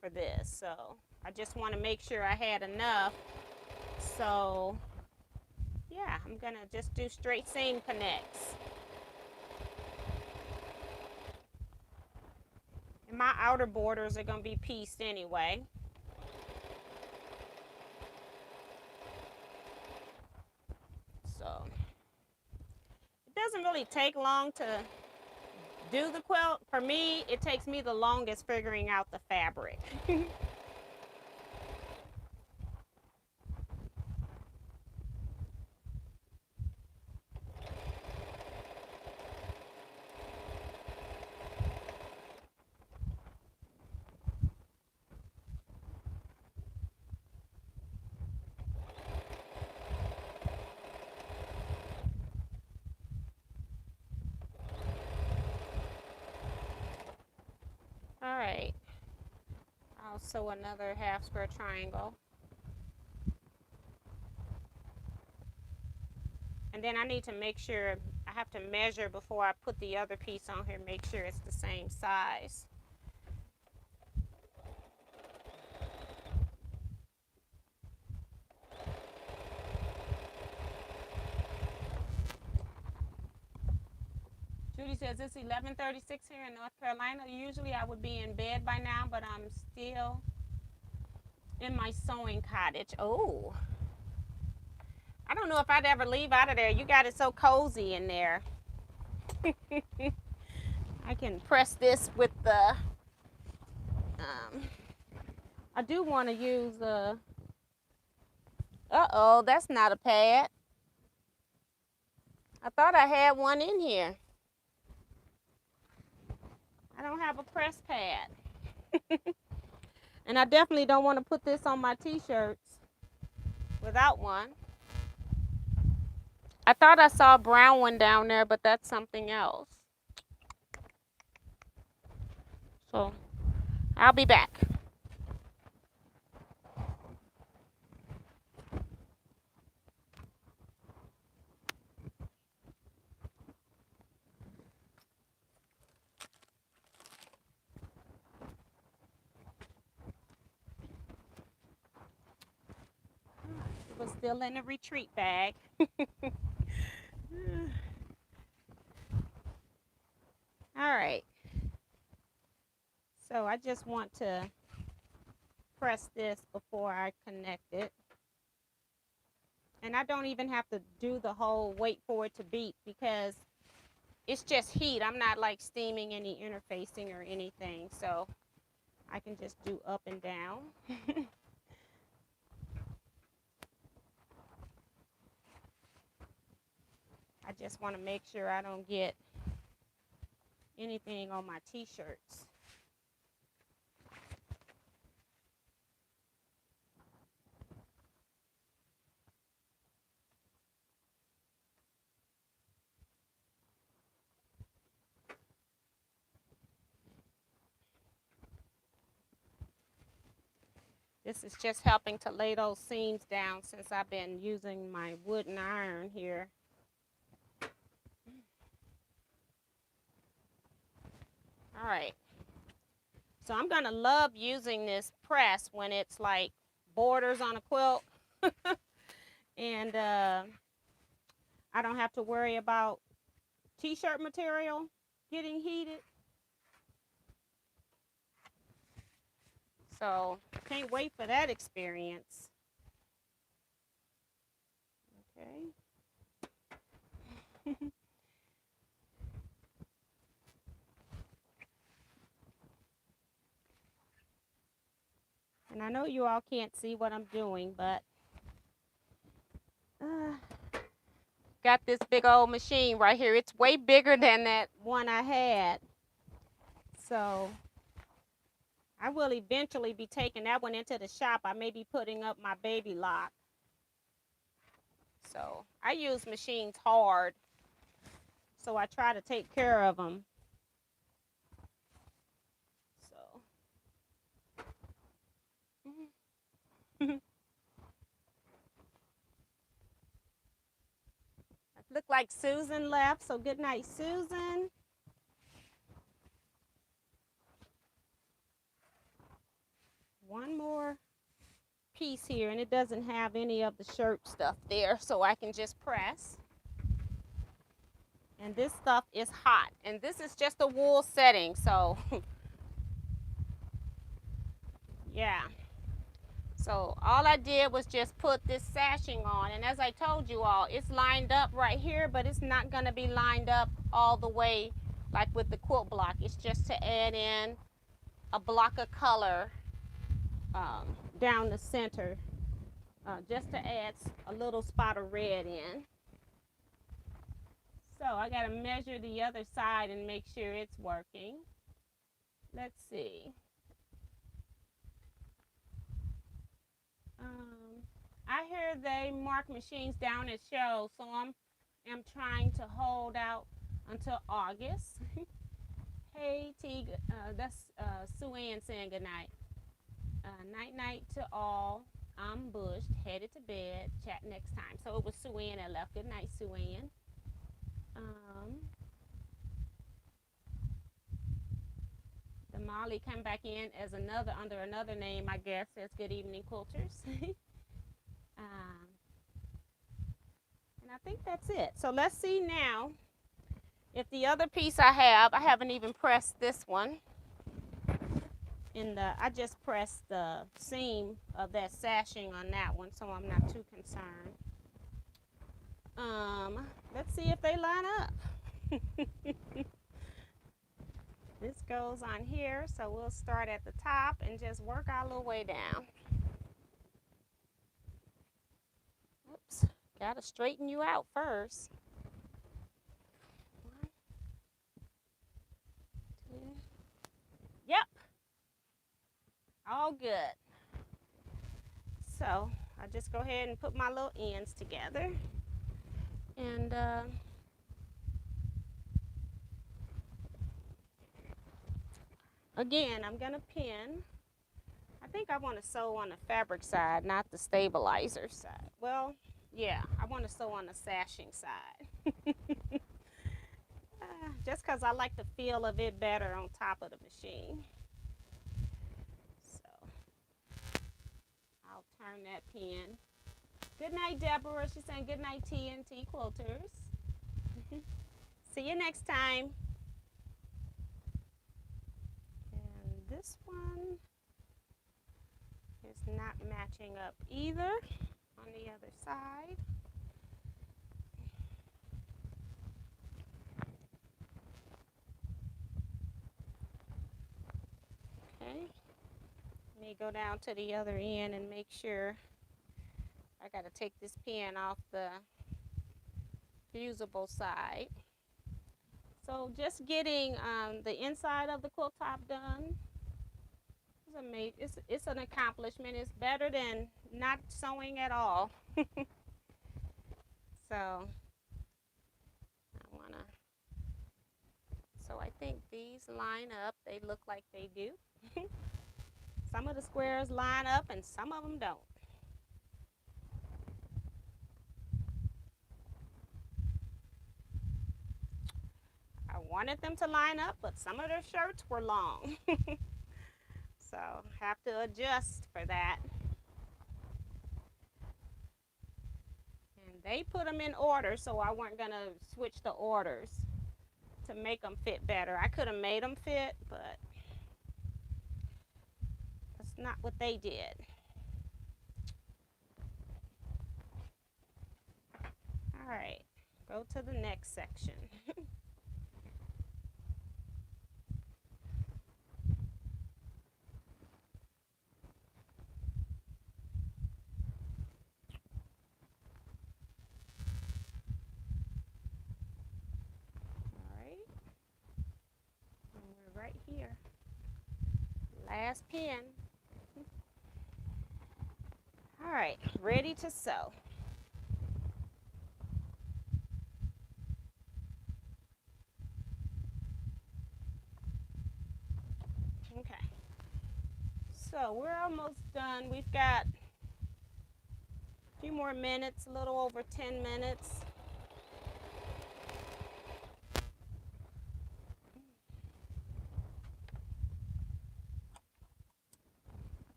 Speaker 1: for this. So I just want to make sure I had enough. So yeah, I'm gonna just do straight seam connects. And my outer borders are gonna be pieced anyway. So it doesn't really take long to do the quilt. For me, it takes me the longest figuring out the fabric. All right, I'll sew another half square triangle. And then I need to make sure, I have to measure before I put the other piece on here, make sure it's the same size. Judy says it's 11:36 here in North Carolina. Usually I would be in bed by now, but I'm still in my sewing cottage. Oh, I don't know if I'd ever leave out of there. You got it so cozy in there. I can press this with the, I do want to use uh-oh, that's not a pad. I thought I had one in here. I don't have a press pad. And I definitely don't want to put this on my t-shirts without one. I thought I saw a brown one down there, but that's something else. So I'll be back. It was still in the retreat bag. So I just want to press this before I connect it. And I don't even have to do the whole wait for it to beat because it's just heat. I'm not like steaming any interfacing or anything. So I can just do up and down. I just want to make sure I don't get anything on my t-shirts. This is just helping to lay those seams down since I've been using my wooden iron here. All right. So I'm going to love using this press when it's like borders on a quilt. And I don't have to worry about t-shirt material getting heated. So can't wait for that experience. Okay. And I know you all can't see what I'm doing, but got this big old machine right here. It's way bigger than that one I had. So I will eventually be taking that one into the shop. I may be putting up my baby lock. So I use machines hard. So I try to take care of them. So. Look like Susan left, so good night, Susan. One more piece here, and it doesn't have any of the shirt stuff there, so I can just press. And this stuff is hot, and this is just a wool setting, so yeah. So all I did was just put this sashing on, and as I told you all, it's lined up right here, but it's not going to be lined up all the way like with the quilt block. It's just to add in a block of color down the center, just to add a little spot of red in. So I got to measure the other side and make sure it's working. Let's see. I hear they mark machines down at shows, so I'm trying to hold out until August. Hey, T, that's Sue Ann saying goodnight. Night to all. I'm bushed, headed to bed. Chat next time. So it was Sue Ann that left. Good night, Sue Ann. The Molly come back in as under another name, I guess. Says good evening, quilters. And I think that's it. So let's see now if the other piece I haven't even pressed this one. I just pressed the seam of that sashing on that one, so I'm not too concerned. Let's see if they line up. This goes on here, so we'll start at the top and just work our little way down. Oops, gotta straighten you out first. 1, 2. Yep, all good. So I just go ahead and put my little ends together, and again, I'm gonna pin. I think I want to sew on the fabric side, not the stabilizer side. Well, yeah, I want to sew on the sashing side. Just because I like the feel of it better on top of the machine. So I'll turn that pin. Good night, Deborah. She's saying good night, TNT Quilters. See you next time. And this one is not matching up either on the other side. Okay, let me go down to the other end and make sure. I got to take this pen off the fusible side. So just getting the inside of the quilt top done is amazing. It's an accomplishment. It's better than not sewing at all. So I want to, so I think these line up. They look like they do. Some of the squares line up and some of them don't. I wanted them to line up, but some of their shirts were long. So have to adjust for that. And they put them in order, so I wasn't going to switch the orders to make them fit better. I could have made them fit, but that's not what they did. All right, go to the next section. Right here, last pin. All right, ready to sew. Okay, so we're almost done. We've got a few more minutes, a little over 10 minutes.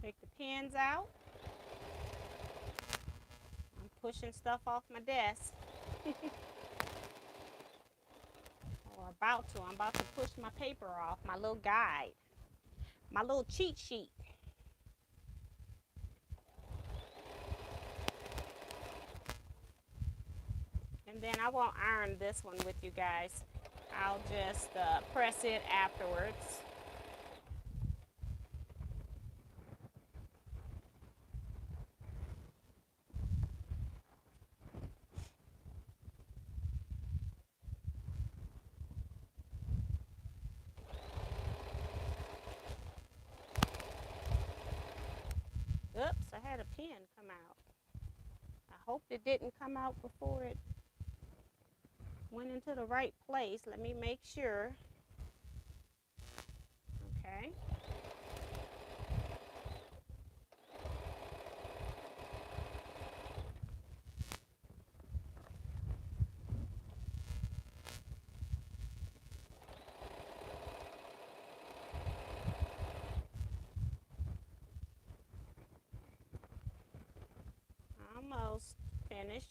Speaker 1: Take the pins out. I'm pushing stuff off my desk. Or about to. I'm about to push my paper off, my little guide, my little cheat sheet. And then I won't iron this one with you guys. I'll just press it afterwards. Oops, I had a pin come out. I hope it didn't come out before it went into the right place. Let me make sure. Okay. Almost finished.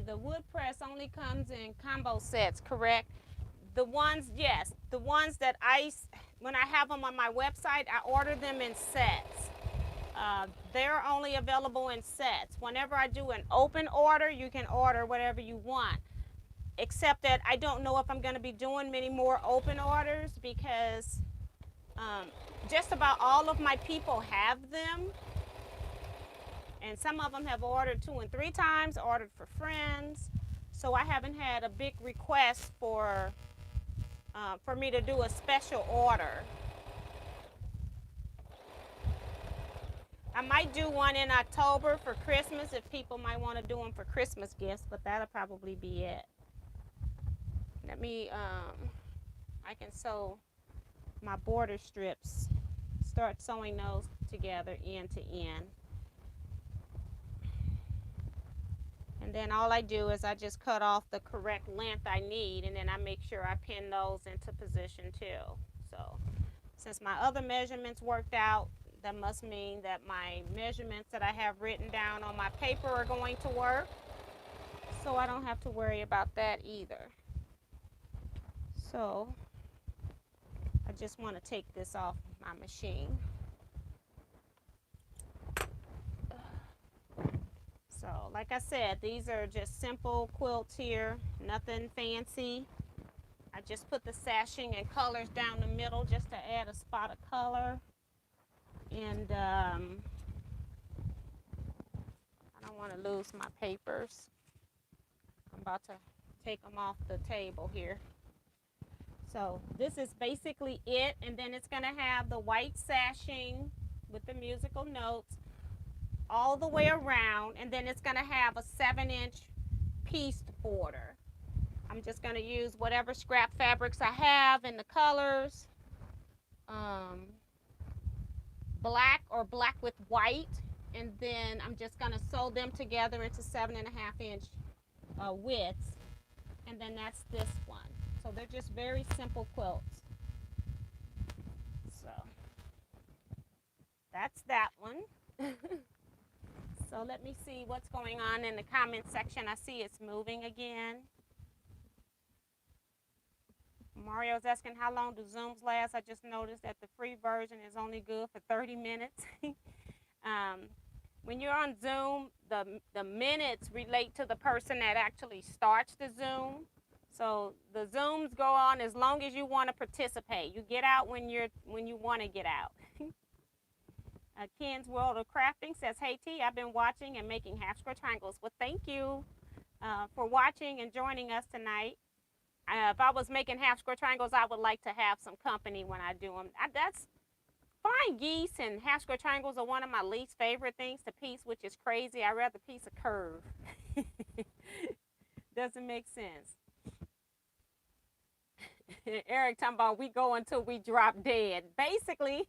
Speaker 1: The wood press only comes in combo sets, correct? The ones, yes, the ones that when I have them on my website, I order them in sets. They're only available in sets. Whenever I do an open order, you can order whatever you want. Except that I don't know if I'm going to be doing many more open orders because just about all of my people have them. And some of them have ordered 2 and 3 times, ordered for friends. So I haven't had a big request for me to do a special order. I might do one in October for Christmas if people might want to do them for Christmas gifts, but that'll probably be it. Let me, I can sew my border strips, start sewing those together end to end. And then all I do is I just cut off the correct length I need, and then I make sure I pin those into position too. So since my other measurements worked out, that must mean that my measurements that I have written down on my paper are going to work. So I don't have to worry about that either. So I just want to take this off my machine. So like I said, these are just simple quilts here, nothing fancy. I just put the sashing and colors down the middle just to add a spot of color. And I don't want to lose my papers. I'm about to take them off the table here. So this is basically it, and then it's going to have the white sashing with the musical notes all the way around, and then it's going to have a 7-inch pieced border. I'm just going to use whatever scrap fabrics I have in the colors, black or black with white, and then I'm just going to sew them together into 7.5-inch widths, and then that's this one. So they're just very simple quilts. So that's that one. So let me see what's going on in the comment section. I see it's moving again. Mario's asking how long do Zooms last. I just noticed that the free version is only good for 30 minutes. When you're on Zoom, the minutes relate to the person that actually starts the Zoom. So the Zooms go on as long as you want to participate. You get out when you want to get out. Ken's World of Crafting says, hey T, I've been watching and making half square triangles. Well, thank you for watching and joining us tonight. If I was making half square triangles, I would like to have some company when I do them. That's fine. Geese and half square triangles are one of my least favorite things to piece, which is crazy. I'd rather piece a curve. Doesn't make sense. Eric talking about we go until we drop dead. Basically,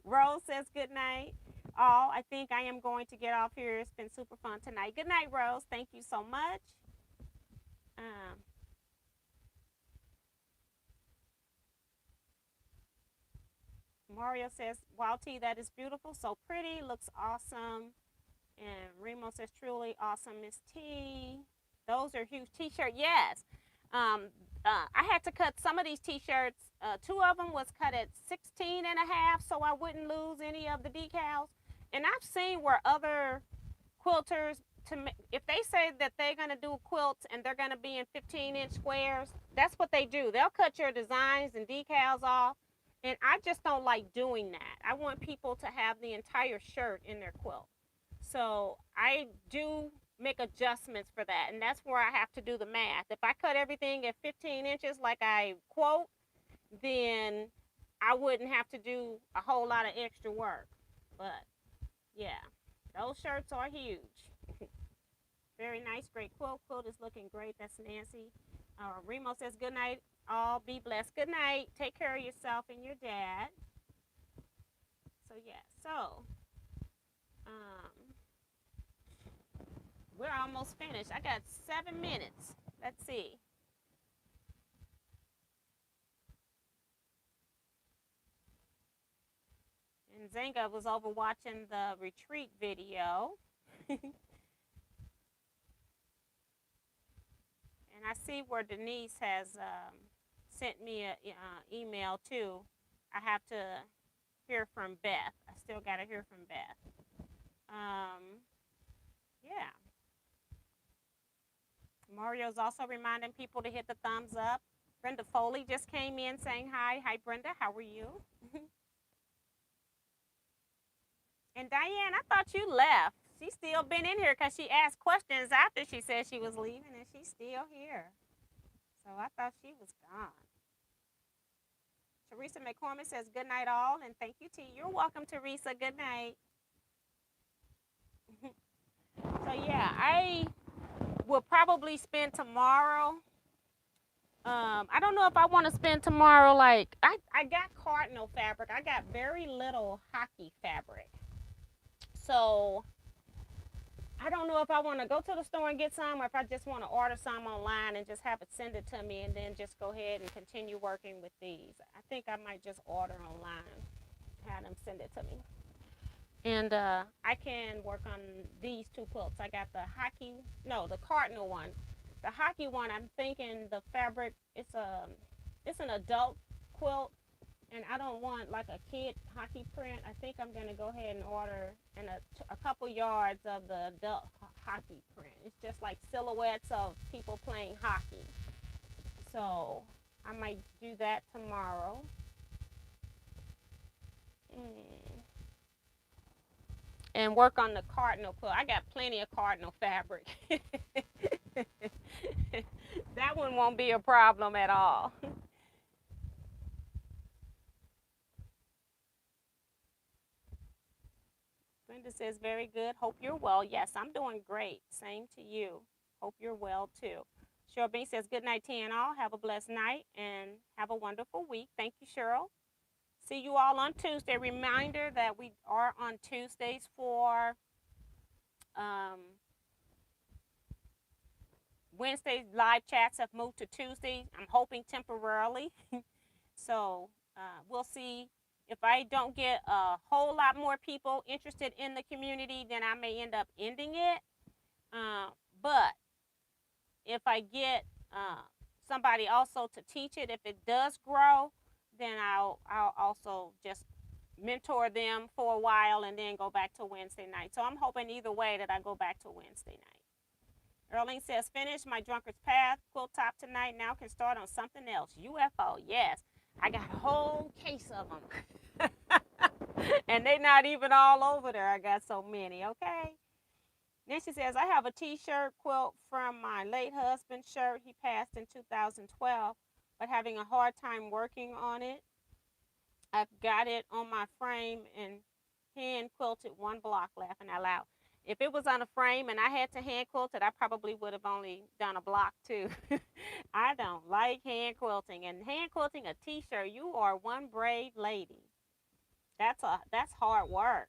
Speaker 1: Rose says good night. Oh, I think I am going to get off here. It's been super fun tonight. Good night, Rose. Thank you so much. Mario says, wow, T, that is beautiful. So pretty. Looks awesome. And Remo says, truly awesome, Miss T. Those are huge t-shirts. Yes. I had to cut some of these t-shirts. 2 of them was cut at 16 and a half so I wouldn't lose any of the decals. And I've seen where other quilters, if they say that they're going to do quilts and they're going to be in 15-inch squares, that's what they do. They'll cut your designs and decals off. And I just don't like doing that. I want people to have the entire shirt in their quilt. So I do make adjustments for that, and that's where I have to do the math. If I cut everything at 15 inches like I quote, then I wouldn't have to do a whole lot of extra work. But yeah, those shirts are huge. Very nice, great quilt. Quilt is looking great. That's Nancy. Remo says good night. All be blessed. Good night. Take care of yourself and your dad. So yeah, so we're almost finished. I got 7 minutes. Let's see. And Zenga was over watching the retreat video. And I see where Denise has sent me an email too. I have to hear from Beth. I still got to hear from Beth. Yeah. Mario's also reminding people to hit the thumbs up. Brenda Foley just came in saying hi. Hi, Brenda. How are you? And Diane, I thought you left. She's still been in here because she asked questions after she said she was leaving, and she's still here. So I thought she was gone. Teresa McCormick says, good night all, and thank you, T. You're welcome, Teresa. Good night. So, yeah, I will probably spend tomorrow. I don't know if I want to spend tomorrow, like, I got cardinal fabric. I got very little hockey fabric. So I don't know if I want to go to the store and get some or if I just want to order some online and just have it send it to me and then just go ahead and continue working with these. I think I might just order online, have them send it to me. And I can work on these two quilts. I got the hockey, no, the cardinal one. The hockey one, I'm thinking the fabric, it's an adult quilt, and I don't want like a kid hockey print. I think I'm gonna go ahead and order in a couple yards of the adult hockey print. It's just like silhouettes of people playing hockey. So I might do that tomorrow. Mm. And work on the cardinal quilt. I got plenty of cardinal fabric. That one won't be a problem at all. Brenda says, very good. Hope you're well. Yes, I'm doing great. Same to you. Hope you're well too. Cheryl B says, good night to you and all. Have a blessed night and have a wonderful week. Thank you, Cheryl. See you all on Tuesday. Reminder that we are on Tuesdays for Wednesday live chats have moved to Tuesday. I'm hoping temporarily. So we'll see. If I don't get a whole lot more people interested in the community, then I may end up ending it. But if I get somebody also to teach it, if it does grow, then I'll also just mentor them for a while and then go back to Wednesday night. So I'm hoping either way that I go back to Wednesday night. Erling says, finish my drunkard's path quilt top tonight. Now can start on something else. UFO, yes. I got a whole case of them. And they not even all over there. I got so many, okay? Then she says, I have a t-shirt quilt from my late husband's shirt. He passed in 2012, but having a hard time working on it. I've got it on my frame and hand quilted one block, laughing out loud. If it was on a frame and I had to hand quilt it, I probably would have only done a block too. I don't like hand quilting. And hand quilting a t-shirt, you are one brave lady. That's hard work.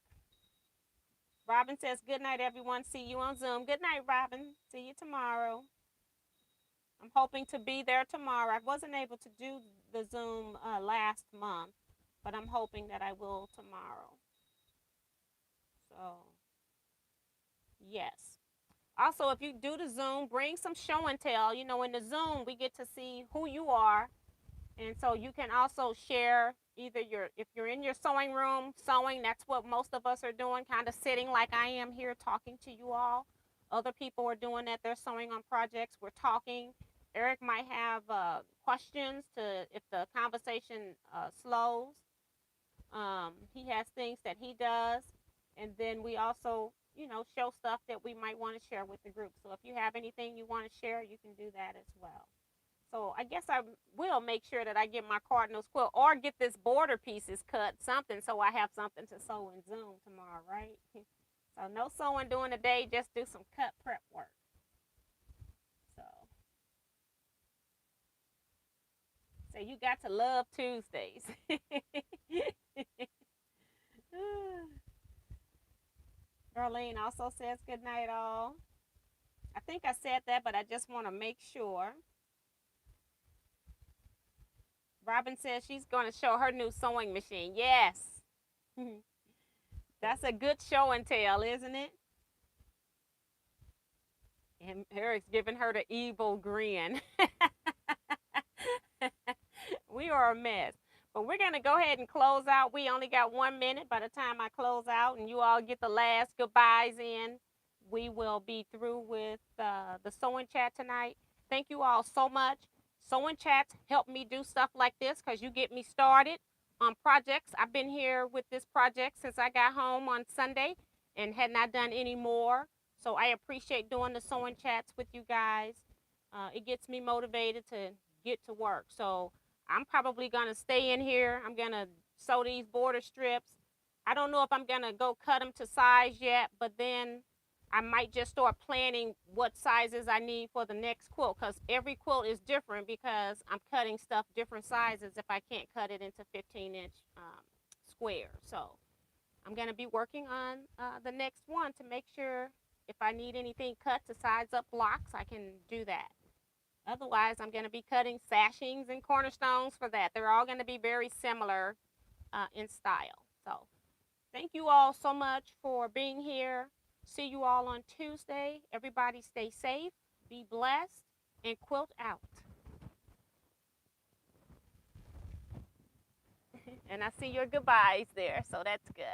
Speaker 1: Robin says, good night, everyone. See you on Zoom. Good night, Robin. See you tomorrow. I'm hoping to be there tomorrow. I wasn't able to do the Zoom last month, but I'm hoping that I will tomorrow. So, yes. Also, if you do the Zoom, bring some show and tell. You know, in the Zoom, we get to see who you are. And so you can also share either if you're in your sewing room sewing, that's what most of us are doing, kind of sitting like I am here talking to you all. Other people are doing that. They're sewing on projects. We're talking. Eric might have questions if the conversation slows. He has things that he does. And then we also, show stuff that we might want to share with the group. So if you have anything you want to share, you can do that as well. So I guess I will make sure that I get my cardinals quilt or get this border pieces cut, something, so I have something to sew in Zoom tomorrow, right? So no sewing during the day, just do some cut prep work. So you got to love Tuesdays. Darlene also says good night all. I think I said that, but I just want to make sure. Robin says she's going to show her new sewing machine. Yes. That's a good show and tell, isn't it? And Eric's giving her the evil grin. We are a mess. But we're going to go ahead and close out. We only got 1 minute by the time I close out and you all get the last goodbyes in. We will be through with the sewing chat tonight. Thank you all so much. Sewing chats help me do stuff like this because you get me started on projects. I've been here with this project since I got home on Sunday and had not done any more. So I appreciate doing the sewing chats with you guys. It gets me motivated to get to work. So I'm probably going to stay in here. I'm going to sew these border strips. I don't know if I'm going to go cut them to size yet, but then I might just start planning what sizes I need for the next quilt because every quilt is different because I'm cutting stuff different sizes if I can't cut it into 15-inch squares. So I'm going to be working on the next one to make sure if I need anything cut to size up blocks, I can do that. Otherwise, I'm going to be cutting sashings and cornerstones for that. They're all going to be very similar in style. So thank you all so much for being here. See you all on Tuesday. Everybody stay safe, be blessed, and quilt out. And I see your goodbyes there, so that's good.